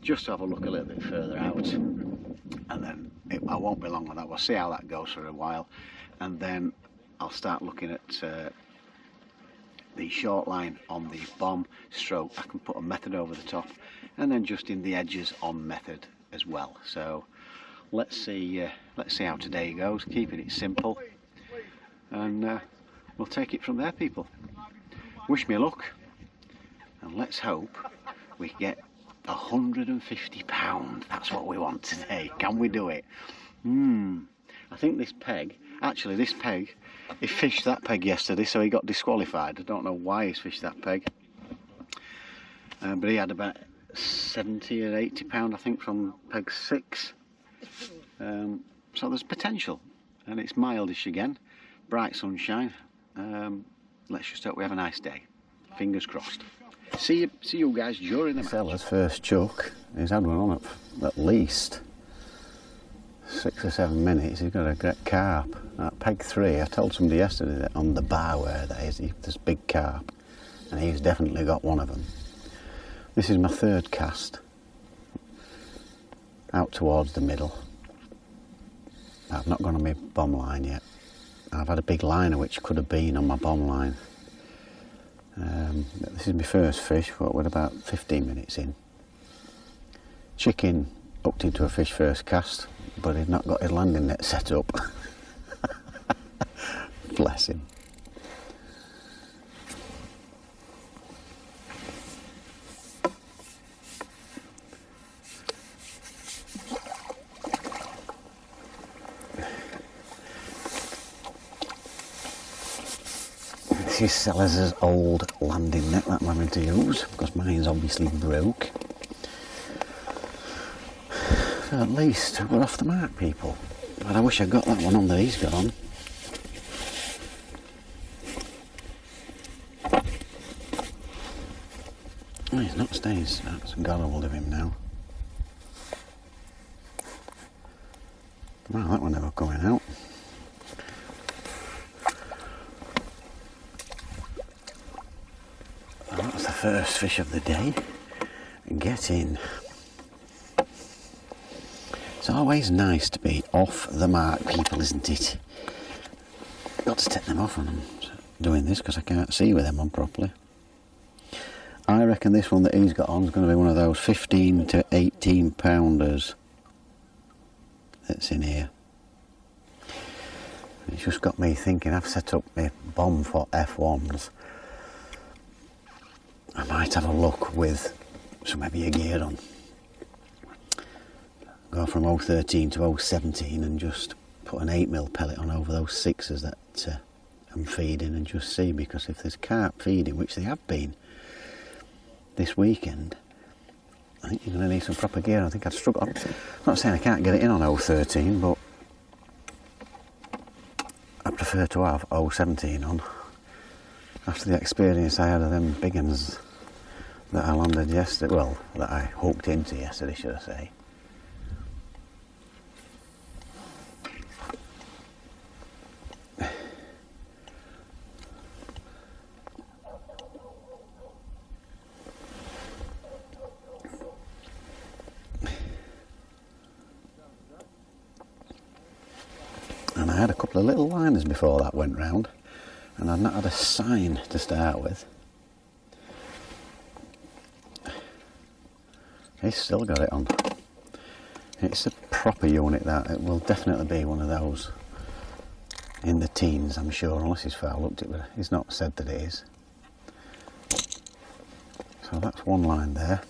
Just to have a look a little bit further out, and then I won't be long on that. We'll see how that goes for a while, and then I'll start looking at the short line on the bomb stroke. I can put a method over the top, and then just in the edges on method as well. So let's see how today goes, keeping it simple, and we'll take it from there people. Wish me luck, and let's hope we get £150. That's what we want today. Can we do it? I think this peg, he fished that peg yesterday, so he got disqualified. I don't know why he's fished that peg, but he had about 70 or 80 pound I think from peg 6. So there's potential, and it's mildish again, bright sunshine. Let's just hope we have a nice day. Fingers crossed. See you guys during the match. Seller's first chuck. He's had one on at least 6 or 7 minutes. He's got a great carp. At peg 3, I told somebody yesterday that on the bar where that is, there's big carp, and he's definitely got one of them. This is my 3rd cast out towards the middle. I've not gone on my bomb line yet. I've had a big liner which could have been on my bomb line. This is my first fish, but we're about 15 minutes in. Chicken hooked into a fish first cast, but he'd not got his landing net set up. Bless him. This is Sellers' old landing net that I'm having to use, because mine's obviously broke. So at least we're off the mark, people. But I wish I got that one on that he's got on. Oh, he's not staying, that's got hold of him now. Well, that one never coming out. Well, that's the first fish of the day. Get in. It's always nice to be off the mark, people, isn't it? Got to take them off on them. doing this because I can't see with them on properly. I reckon this one that he's got on is going to be one of those 15 to 18 pounders that's in here. It's just got me thinking, I've set up my bomb for F1s. I might have a look with some heavier gear on. Go from 013 to 017 and just put an 8mm pellet on over those 6s that I'm feeding and just see, because if there's carp feeding, which they have been this weekend, I think you're going to need some proper gear. I think I'd struggle. I'm not saying I can't get it in on 013, but I prefer to have 017 on after the experience I had of them big uns that I landed yesterday, well, that I hooked into yesterday, should I say. And I had a couple of little liners before that went round, and I'd not had a sign to start with. He's still got it on. It's a proper unit, that. It will definitely be one of those in the teens, I'm sure, unless he's foul looked it, but he's not said that it is. So that's one line there.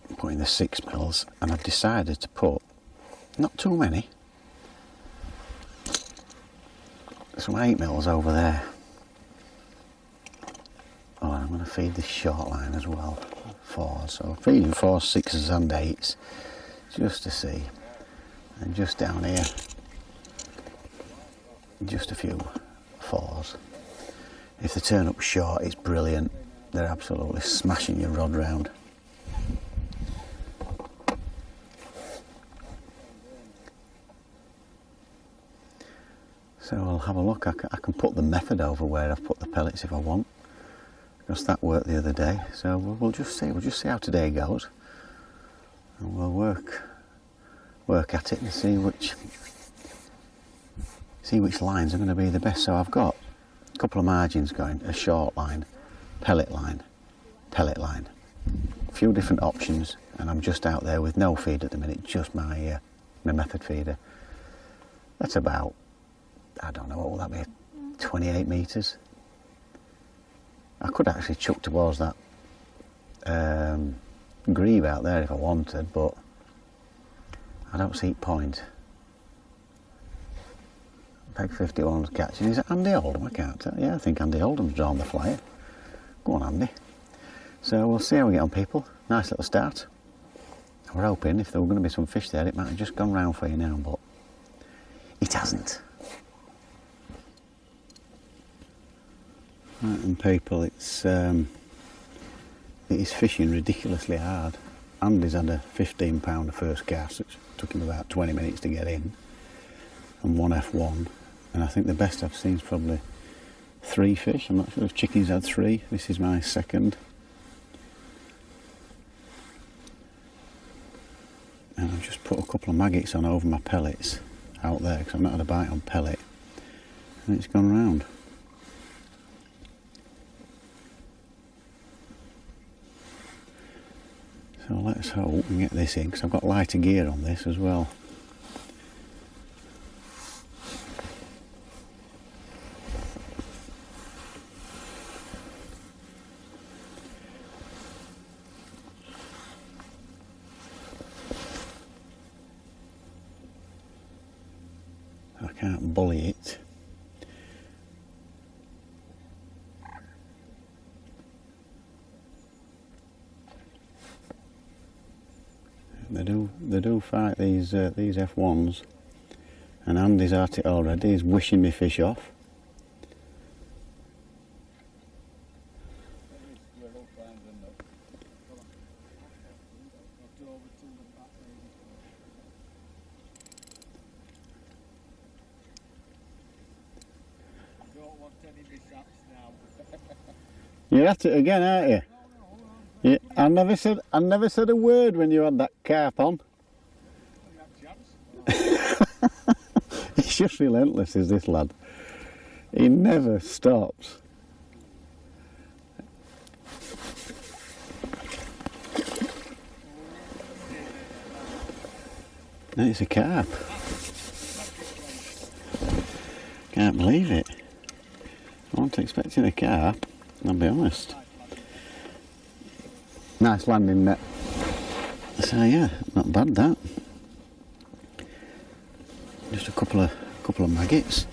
I'm putting the 6mm, and I've decided to put not too many, some 8mm over there. Oh, and I'm going to feed this short line as well, 4s. So I'm feeding 4s, 6s and 8s, just to see. And just down here, just a few 4s. If they turn up short, it's brilliant. They're absolutely smashing your rod round. So I'll have a look. I can put the method over where I've put the pellets if I want, because that worked the other day. So we'll just see. We'll just see how today goes, and we'll work at it and see which lines are going to be the best. So I've got a couple of margins going: a short line, pellet line, a few different options, and I'm just out there with no feed at the minute, just my method feeder. That's about, I don't know, what will that be, 28 metres? I could actually chuck towards that grebe out there if I wanted, but I don't see point. Peg 51's catching. Is it Andy Oldham? I can't tell. Yeah, I think Andy Oldham's drawn the flyer. Go on, Andy. So we'll see how we get on, people. Nice little start. We're hoping if there were going to be some fish there, it might have just gone round for you now, but it hasn't. Right, and people, it is fishing ridiculously hard. Andy's had a 15-pounder first cast, which took him about 20 minutes to get in, and one F1, and I think the best I've seen is probably 3 fish. I'm not sure if Chicken's had 3. This is my second. And I've just put a couple of maggots on over my pellets out there, because I've not had a bite on pellet, and it's gone round. So let's hope and get this in, because I've got lighter gear on this as well. I can't bully it. They do fight these F1s, and Andy's at it already. He's wishing me fish off. You're at it again, aren't you? Yeah, I never said a word when you had that carp on. He's just relentless, is this lad. He never stops. And it's a carp. Can't believe it. I wasn't expecting a carp, I'll be honest. Nice landing net. So yeah, not bad that. Just a couple of maggots.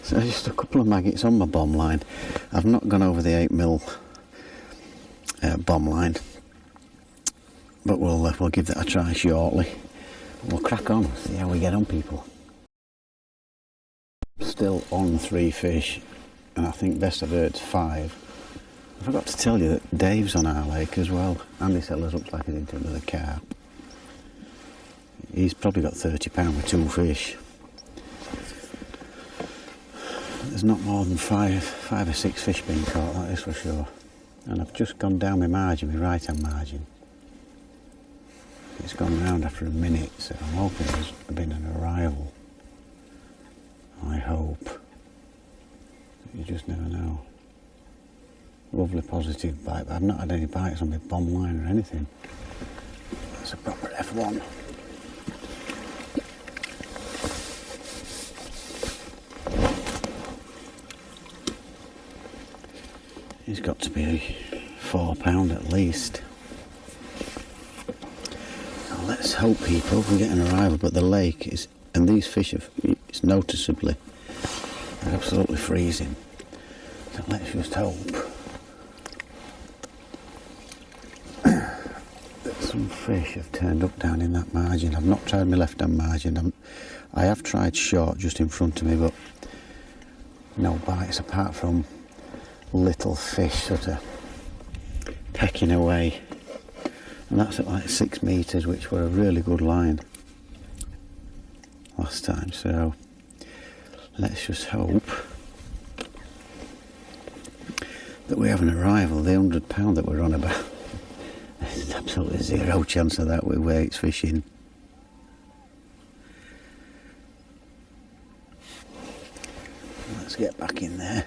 So just a couple of maggots on my bomb line. I've not gone over the 8mm bomb line, but we'll give that a try shortly. We'll crack on, see how we get on, people. Still on 3 fish, and I think best I've heard 5. I forgot to tell you that Dave's on our lake as well. Andy Sellers looks like he's into another carp. He's probably got £30 with 2 fish. There's not more than 5 or 6 fish being caught, that is for sure. And I've just gone down my margin, my right hand margin. It's gone round after a minute, so I'm hoping there's been an arrival. I hope. You just never know. Lovely positive bite, but I've not had any bites on my bomb line or anything. That's a proper F1. He's got to be £4 at least. Now let's hope, people, we get an arrival, but the lake is, and these fish are, it's noticeably, they're absolutely freezing. So let's just hope that some fish have turned up down in that margin. I've not tried my left hand margin. I have tried short just in front of me, but no bites apart from little fish sort of pecking away, and that's at like 6 metres, which were a really good line last time. So let's just hope that we have an arrival. The £100 that we're on about, there's absolutely zero chance of that with where it's fishing. Let's get back in there.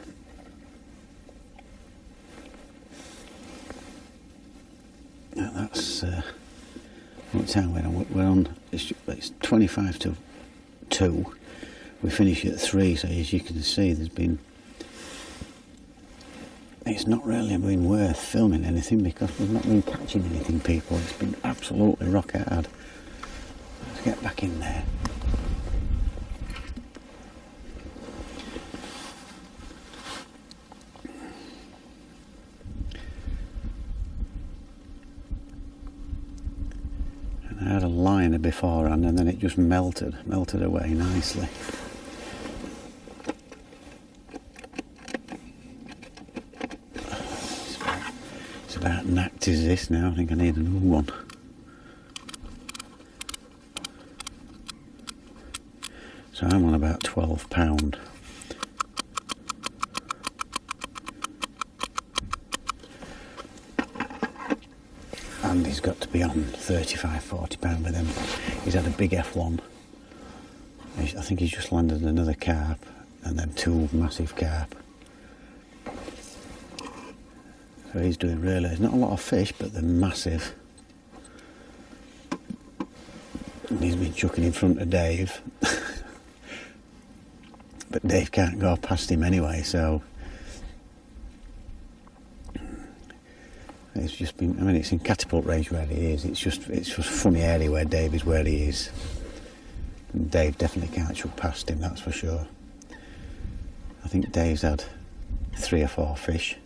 That's what time we're on. We're on. It's 25 to 2. We finish at 3. So as you can see, there's been. It's not really been worth filming anything because we've not been catching anything, people. It's been absolutely rocket hard. Let's get back in there. I had a liner beforehand and then it just melted away nicely. It's about knacked as this now. I think I need another one. So I'm on about £12. And he's got to be on £35–40 with him. He's had a big F1. I think he's just landed another carp and then 2 massive carp. So he's doing really, there's not a lot of fish, but they're massive. And he's been chucking in front of Dave. But Dave can't go past him anyway, so it's just been, I mean, it's in catapult range where he is. It's just funny area where Dave is where he is. And Dave definitely can't chuck past him, that's for sure. I think Dave's had 3 or 4 fish.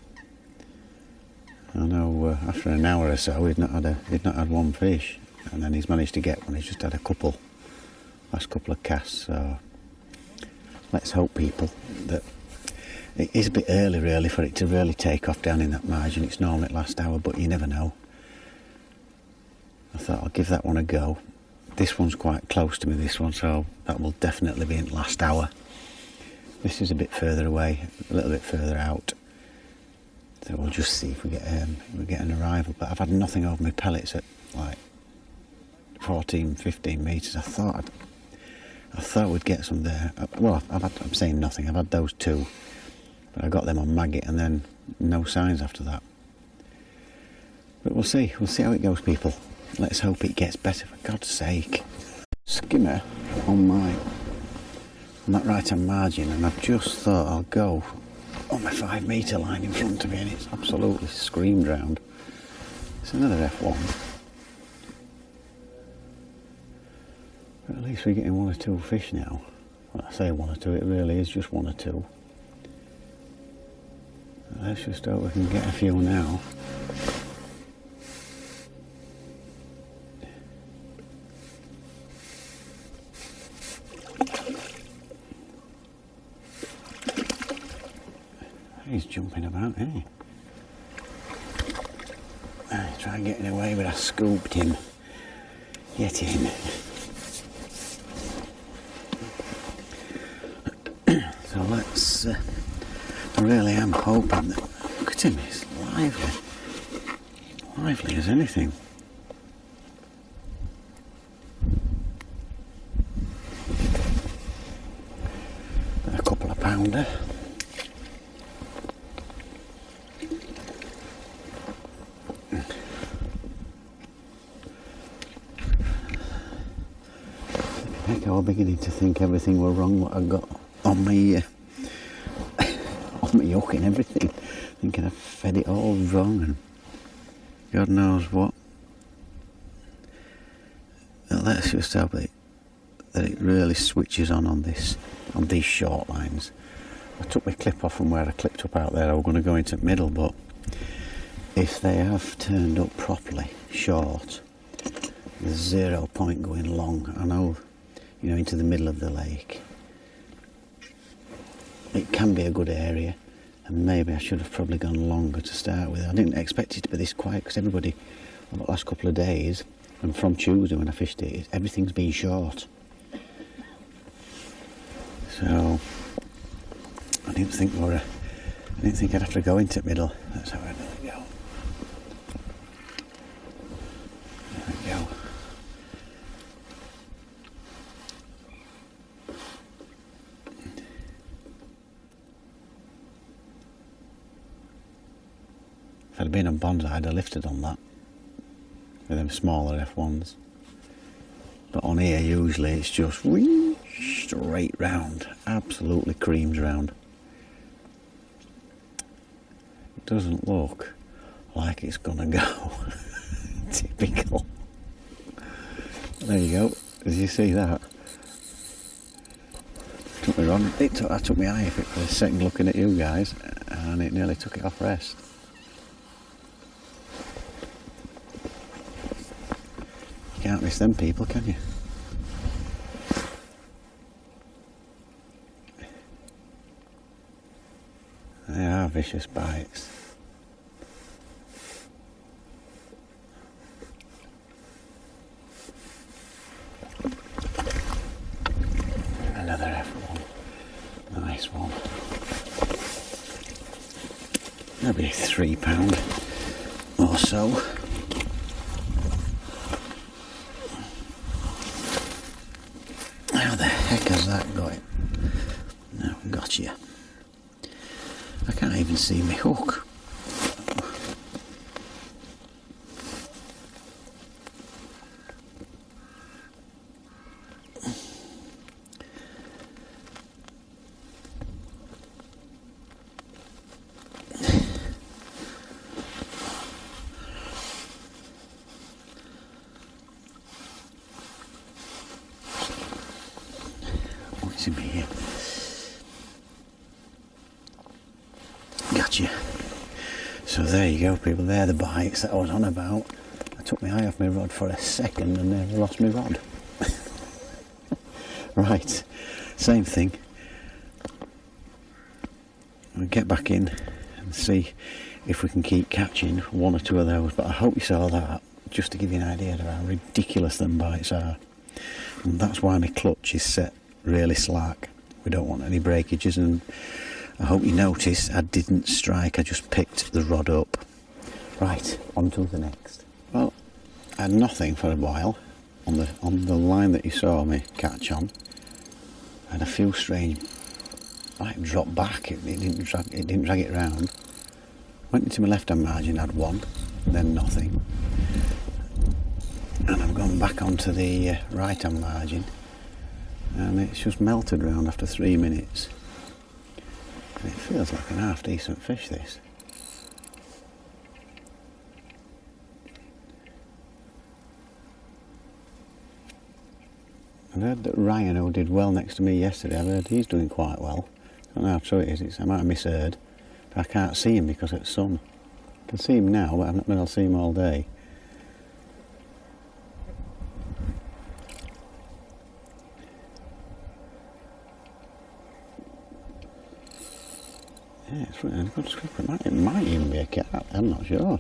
I know after an hour or so he'd not had 1 fish, and then he's managed to get one. He's just had a couple, last couple of casts. So let's hope, people, that it is a bit early really for it to really take off down in that margin. It's normally at last hour, but you never know. I thought I'll give that one a go. This one's quite close to me, this one, so that will definitely be in last hour. This is a bit further away, a little bit further out. So we'll just see if we get an arrival. But I've had nothing over my pellets at 14, 15 metres. I thought we'd get some there. Well, I'm saying nothing. I've had those two, but I got them on maggot, and then no signs after that. But we'll see. We'll see how it goes, people. Let's hope it gets better, for God's sake. Skimmer on that right hand margin, and I've just thought I'll go on my 5 metre line in front of me, and it's absolutely screamed round. It's another F1. But at least we're getting 1 or 2 fish now. Well, I say 1 or 2, it really is just 1 or 2. Let's just hope we can get a few now. He's jumping about, isn't he? I tried getting away, but I scooped him. Get him. So let's... I really am hoping that... Look at him, he's lively. Lively as anything. A couple of pounder. I was beginning to think everything were wrong what I got on me on my hook and everything, thinking I fed it all wrong and God knows what. Now let's just hope that it really switches on these short lines. I took my clip off from where I clipped up out there. I was going to go into the middle, but if they have turned up properly short, there's 0 point going long. I know, you know, into the middle of the lake. It can be a good area, and maybe I should have probably gone longer to start with. I didn't expect it to be this quiet, because everybody, over the last couple of days, and from Tuesday when I fished it, everything's been short. So I didn't think I'd have to go into the middle. That's how I let it go. There we go. If I'd been on bonsai, I'd have lifted on that with them smaller F1s. But on here, usually it's just straight round, absolutely creams round. It doesn't look like it's gonna go. Typical. There you go. Did you see that? Took me wrong. I took my eye off it for a second looking at you guys, and it nearly took it off rest. You can't miss them people, can you? They are vicious bites. Another F1. Nice one. Maybe £3 or so. How the heck has that got it? No, gotcha. I can't even see my hook. What's in here? Gotcha. So there you go, people. They're the bites that I was on about. I took my eye off my rod for a second and then lost my rod. Right, same thing. We'll get back in and see if we can keep catching 1 or 2 of those. But I hope you saw that, just to give you an idea of how ridiculous them bites are. And that's why my clutch is set really slack. We don't want any breakages, and I hope you notice I didn't strike, I just picked the rod up. Right, on to the next. Well, I had nothing for a while, on the line that you saw me catch on. I had a few strange, like drop back. It didn't drag it round. Went into my left hand margin, had one, then nothing, and I've gone back onto the right hand margin, and it's just melted round after 3 minutes. And it feels like an half decent fish, this. I've heard that Ryan, who did well next to me yesterday, I've heard he's doing quite well. I don't know how true it is. I might have misheard. I can't see him because it's sun. I can see him now, but I've not been able to see him all day. Yeah, it's really a good script. It might even be a cat, I'm not sure.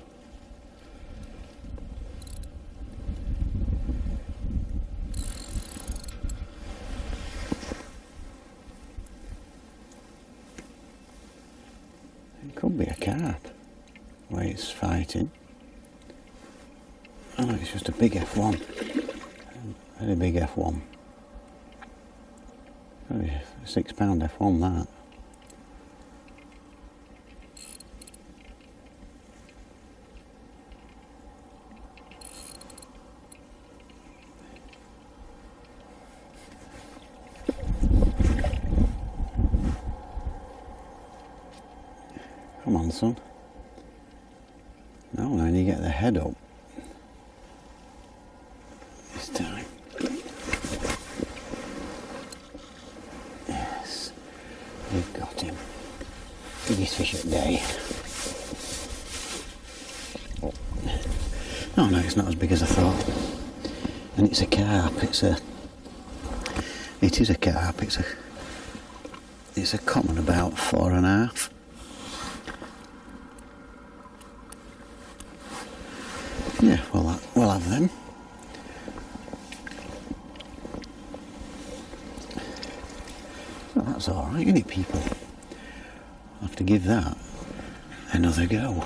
Could be a carp, where it's fighting. Oh no, it's just a big F1. Very big F1. Very £6 F1 that. Come on, son. No, now you get the head up. This time. Yes, we've got him. Biggest fish of the day. Oh. No, it's not as big as I thought. And it's a carp. It is a carp. It's a common about 4.5. Yeah, we'll have them. Well, that's all right, isn't it, people? I'll have to give that another go.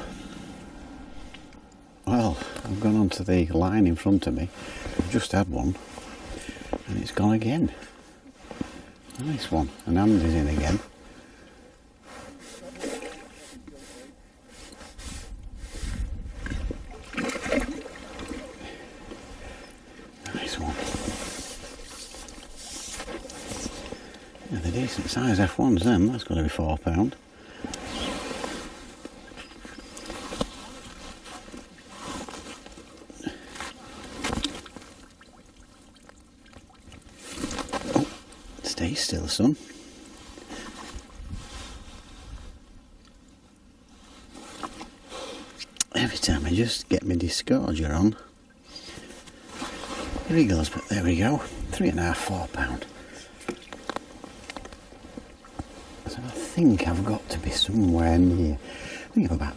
Well, I've gone onto the line in front of me. I've just had one, and it's gone again. Nice one. And Andy's in again. Yeah, they're decent size F1s then, that's got to be £4. Oh, stay still, son. Every time I just get my disgorger on. Here he goes, but there we go. £3.5, £4. So I think I've got to be somewhere near. I think I'm about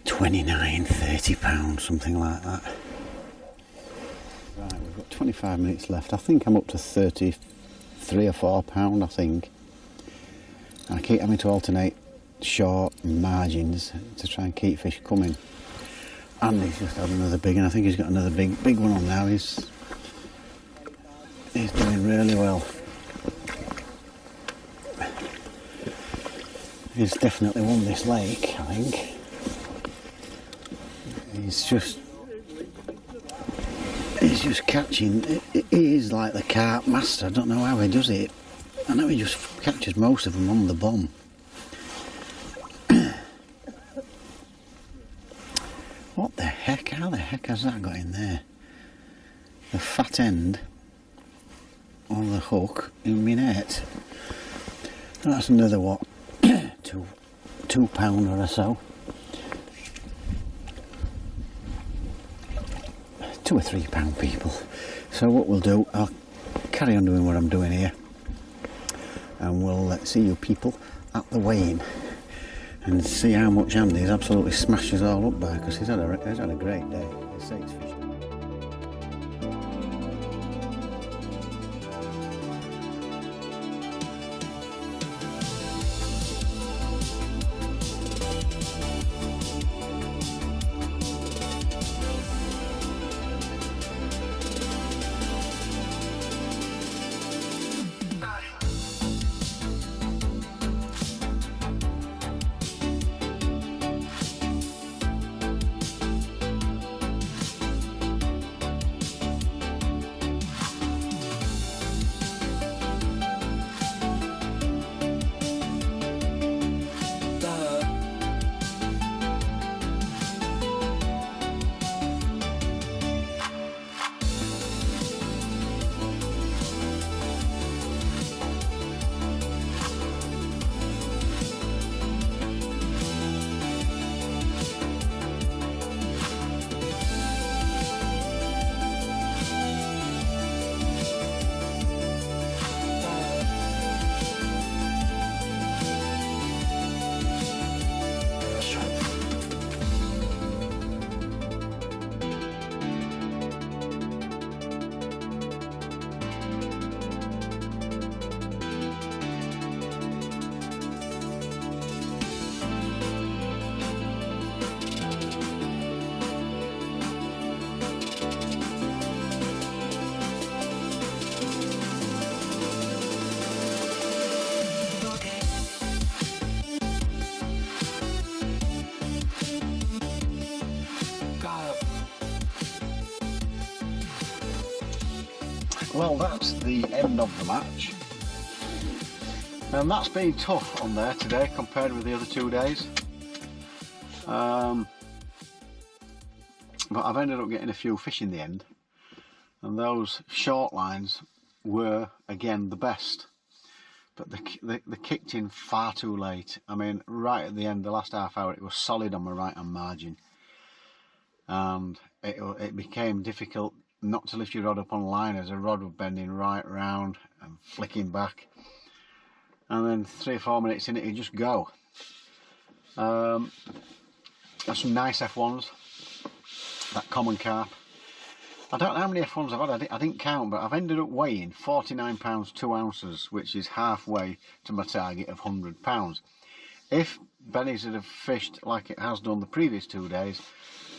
29, £30, something like that. Right, we've got 25 minutes left. I think I'm up to 33 or £4, I think. And I keep having to alternate short margins to try and keep fish coming. And he's just had another big, and I think he's got another big one on now. He's doing really well. He's definitely won this lake, I think. He's just catching. He is like the carp master. I don't know how he does it. I know he just catches most of them on the bomb. What the heck? How the heck has that got in there? The fat end of the hook in my net. That's another what? £2 or so. £2 or £3, people. So what we'll do, I'll carry on doing what I'm doing here, and we'll see you people at the weigh-in and see how much Andy's absolutely smashed us all up by, because he's had a great day. He says fish. Well, that's the end of the match. And that's been tough on there today compared with the other 2 days. But I've ended up getting a few fish in the end. And those short lines were, again, the best. But they kicked in far too late. I mean, right at the end, the last half hour, it was solid on my right-hand margin. And it became difficult not to lift your rod up on line as the rod was bending right round and flicking back. And then 3 or 4 minutes in it, you just go. That's some nice F1s. That common carp. I don't know how many F1s I've had. I didn't count, but I've ended up weighing 49 pounds 2 ounces, which is halfway to my target of 100 pounds. If Benny's had have fished like it has done the previous 2 days,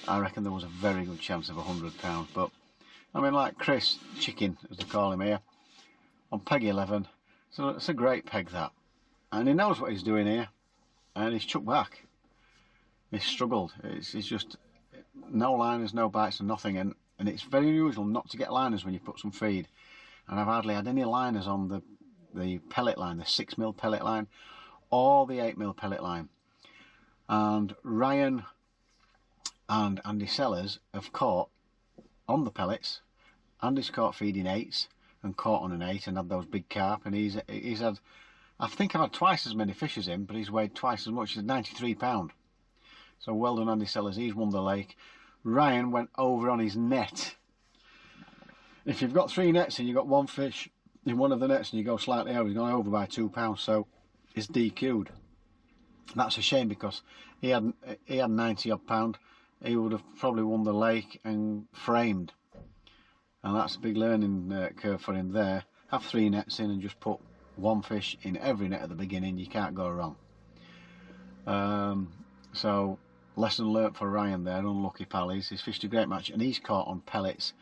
I reckon there was a very good chance of 100 pounds. But I mean, like Chris Chicken, as they call him here, on peg 11. So it's a great peg, that, and he knows what he's doing here, and he's chucked back. He's struggled. It's just no liners, no bites, and nothing. And it's very unusual not to get liners when you put some feed. And I've hardly had any liners on the pellet line, the 6mm pellet line, or the 8mm pellet line. And Ryan and Andy Sellers have caught on the pellets. Andy's caught feeding 8s and caught on an 8 and had those big carp. And he's had, I think I've had twice as many fish as him, but he's weighed twice as much, as 93 pound. So well done, Andy Sellers. He's won the lake. Ryan went over on his net. If you've got 3 nets and you've got 1 fish in one of the nets and you go slightly over, he's gone over by 2 pounds. So he's DQ'd. That's a shame, because he had 90 odd pound. He would have probably won the lake and framed. And that's a big learning curve for him there. Have 3 nets in and just put 1 fish in every net at the beginning. You can't go wrong. So lesson learnt for Ryan there. Unlucky pal. He's fished a great match, and he's caught on pellets,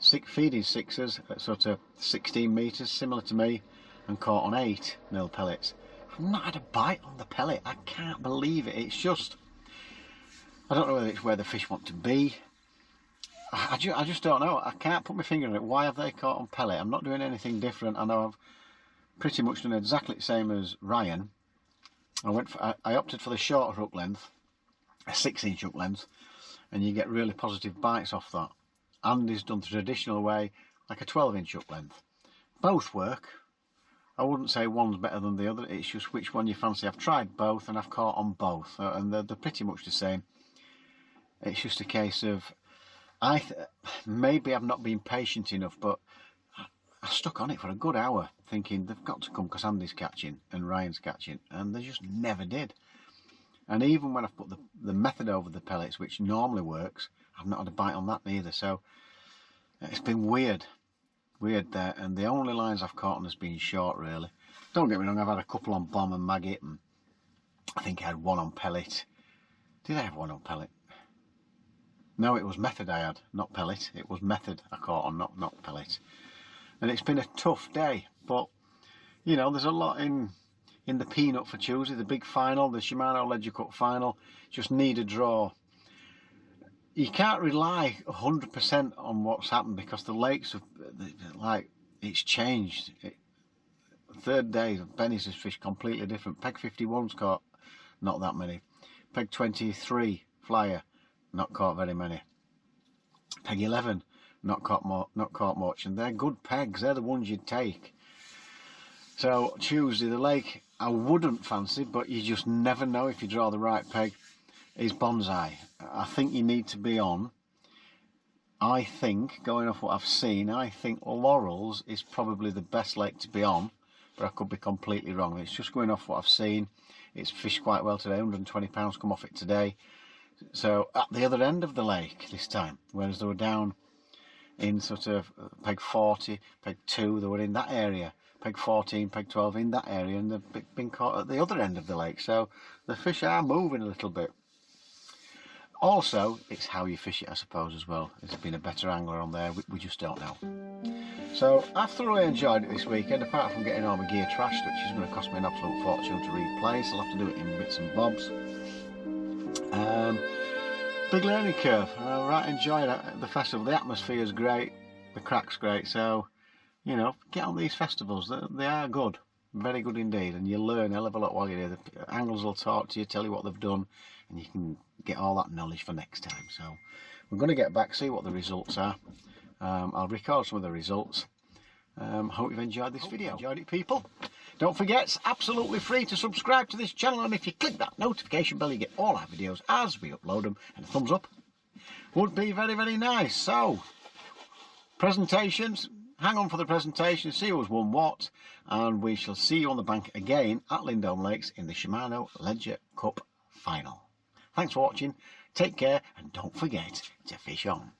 feeding 6s at sort of 16 metres, similar to me, and caught on 8mm pellets. I've not had a bite on the pellet. I can't believe it. It's just, I don't know whether it's where the fish want to be. I just don't know. I can't put my finger on it. Why have they caught on pellet? I'm not doing anything different. I know I've pretty much done exactly the same as Ryan. I opted for the shorter hook length, a 6-inch hook length, and you get really positive bites off that. Andy's done the traditional way, like a 12-inch hook length. Both work. I wouldn't say one's better than the other. It's just which one you fancy. I've tried both and I've caught on both, and they're pretty much the same. It's just a case of, maybe I've not been patient enough, but I stuck on it for a good hour thinking they've got to come because Andy's catching and Ryan's catching, and they just never did. And even when I've put the method over the pellets, which normally works, I've not had a bite on that neither. So it's been weird there, and the only lines I've caught on has been short, really. Don't get me wrong, I've had a couple on bomb and maggot, and I think I had 1 on pellet. Did I have 1 on pellet? No, it was method I had, not pellet. It was method I caught on, not pellet. And it's been a tough day, but you know, there's a lot in the peanut for Tuesday, the big final, the Shimano Ledger Cup final. Just need a draw. You can't rely 100% on what's happened, because the lakes have, like, it's changed. Third day, Benny's has fished completely different. Peg 51's caught not that many. Peg 23 flyer, not caught very many. Peg 11, not caught much, and they're good pegs. They're the ones you'd take. So Tuesday, the lake I wouldn't fancy, but you just never know if you draw the right peg, is Bonsai. I think you need to be on. I think, going off what I've seen, I think Laurels is probably the best lake to be on, but I could be completely wrong. It's just going off what I've seen. It's fished quite well today, 120 pounds come off it today. So at the other end of the lake this time, whereas they were down in sort of peg 40, peg 2, they were in that area, peg 14, peg 12 in that area, and they've been caught at the other end of the lake. So the fish are moving a little bit. Also, it's how you fish it, I suppose, as well. There's been a better angler on there, we just don't know. So I've thoroughly enjoyed it this weekend, apart from getting all my gear trashed, which is going to cost me an absolute fortune to replace. I'll have to do it in bits and bobs. Big learning curve. I right enjoyed the festival. The atmosphere is great, the crack's great, so you know, get on these festivals. They are good, very good indeed, and you learn a hell of a lot while you're there. The anglers will talk to you, tell you what they've done, and you can get all that knowledge for next time. So we're going to get back, see what the results are. I'll record some of the results. Hope you've enjoyed this video. Enjoyed it, people? Don't forget, it's absolutely free to subscribe to this channel, and if you click that notification bell, you get all our videos as we upload them, and a thumbs up would be very, very nice. So, presentations, hang on for the presentation, see who's won what, and we shall see you on the bank again at Lindholme Lakes in the Shimano Ledger Cup Final. Thanks for watching, take care, and don't forget to fish on.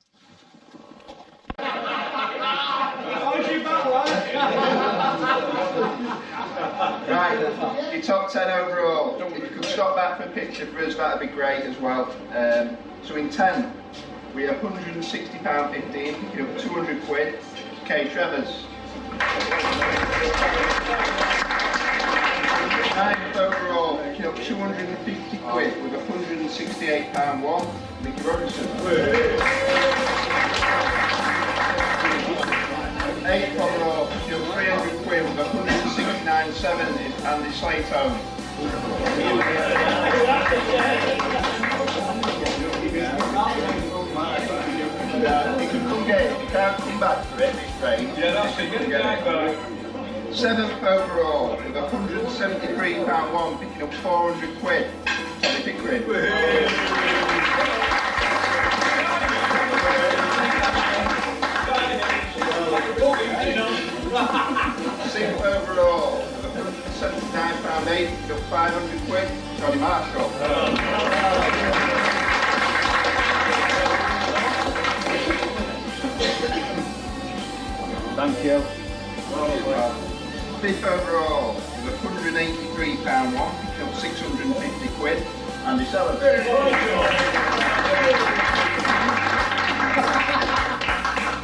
Right, your top 10 overall. If you could stop back for a picture for us, that'd be great as well. So in 10, we have £160.15, picking up 200 quid. Okay, Trevor's. 9th overall, picking up 250 quid with £168.1. Mickey Robinson. 8th overall, picking up 300 quid with £169.7 is Andy Slatone. You can come get it, you can't come back for it, it's great. Yeah, that's it, get it back. 7th overall with £173.1, picking up 400 quid. Tommy Pickering. 6th overall with £179.8, picking up 500 quid. Johnny Marshall. Thank you. 5th overall with £183.1, picking up 650 quid. Andy Sellers.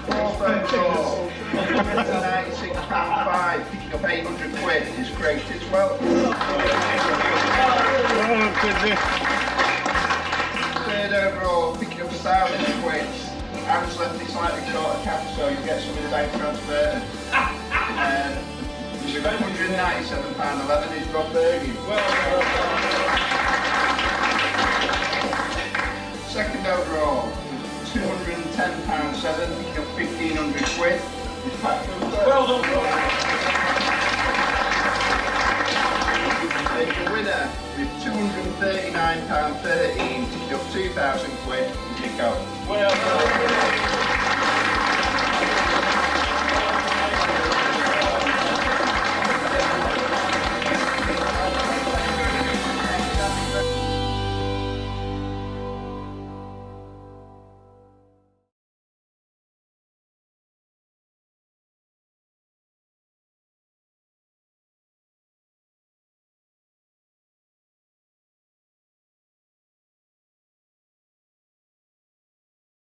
4th overall, £196.5, picking up 800 quid is Craig Titswell. 3rd overall, picking up 1,000 quid. Aaron's left me slightly short of cash, so you'll get some of the bank transfer. With £197.11 is Rob Bergen. 2nd overall, £210.7, picking up 1,500 quid is Pat Cooper. Well done, The winner with £239.13, picking up 2,000 quid is Nico. well done.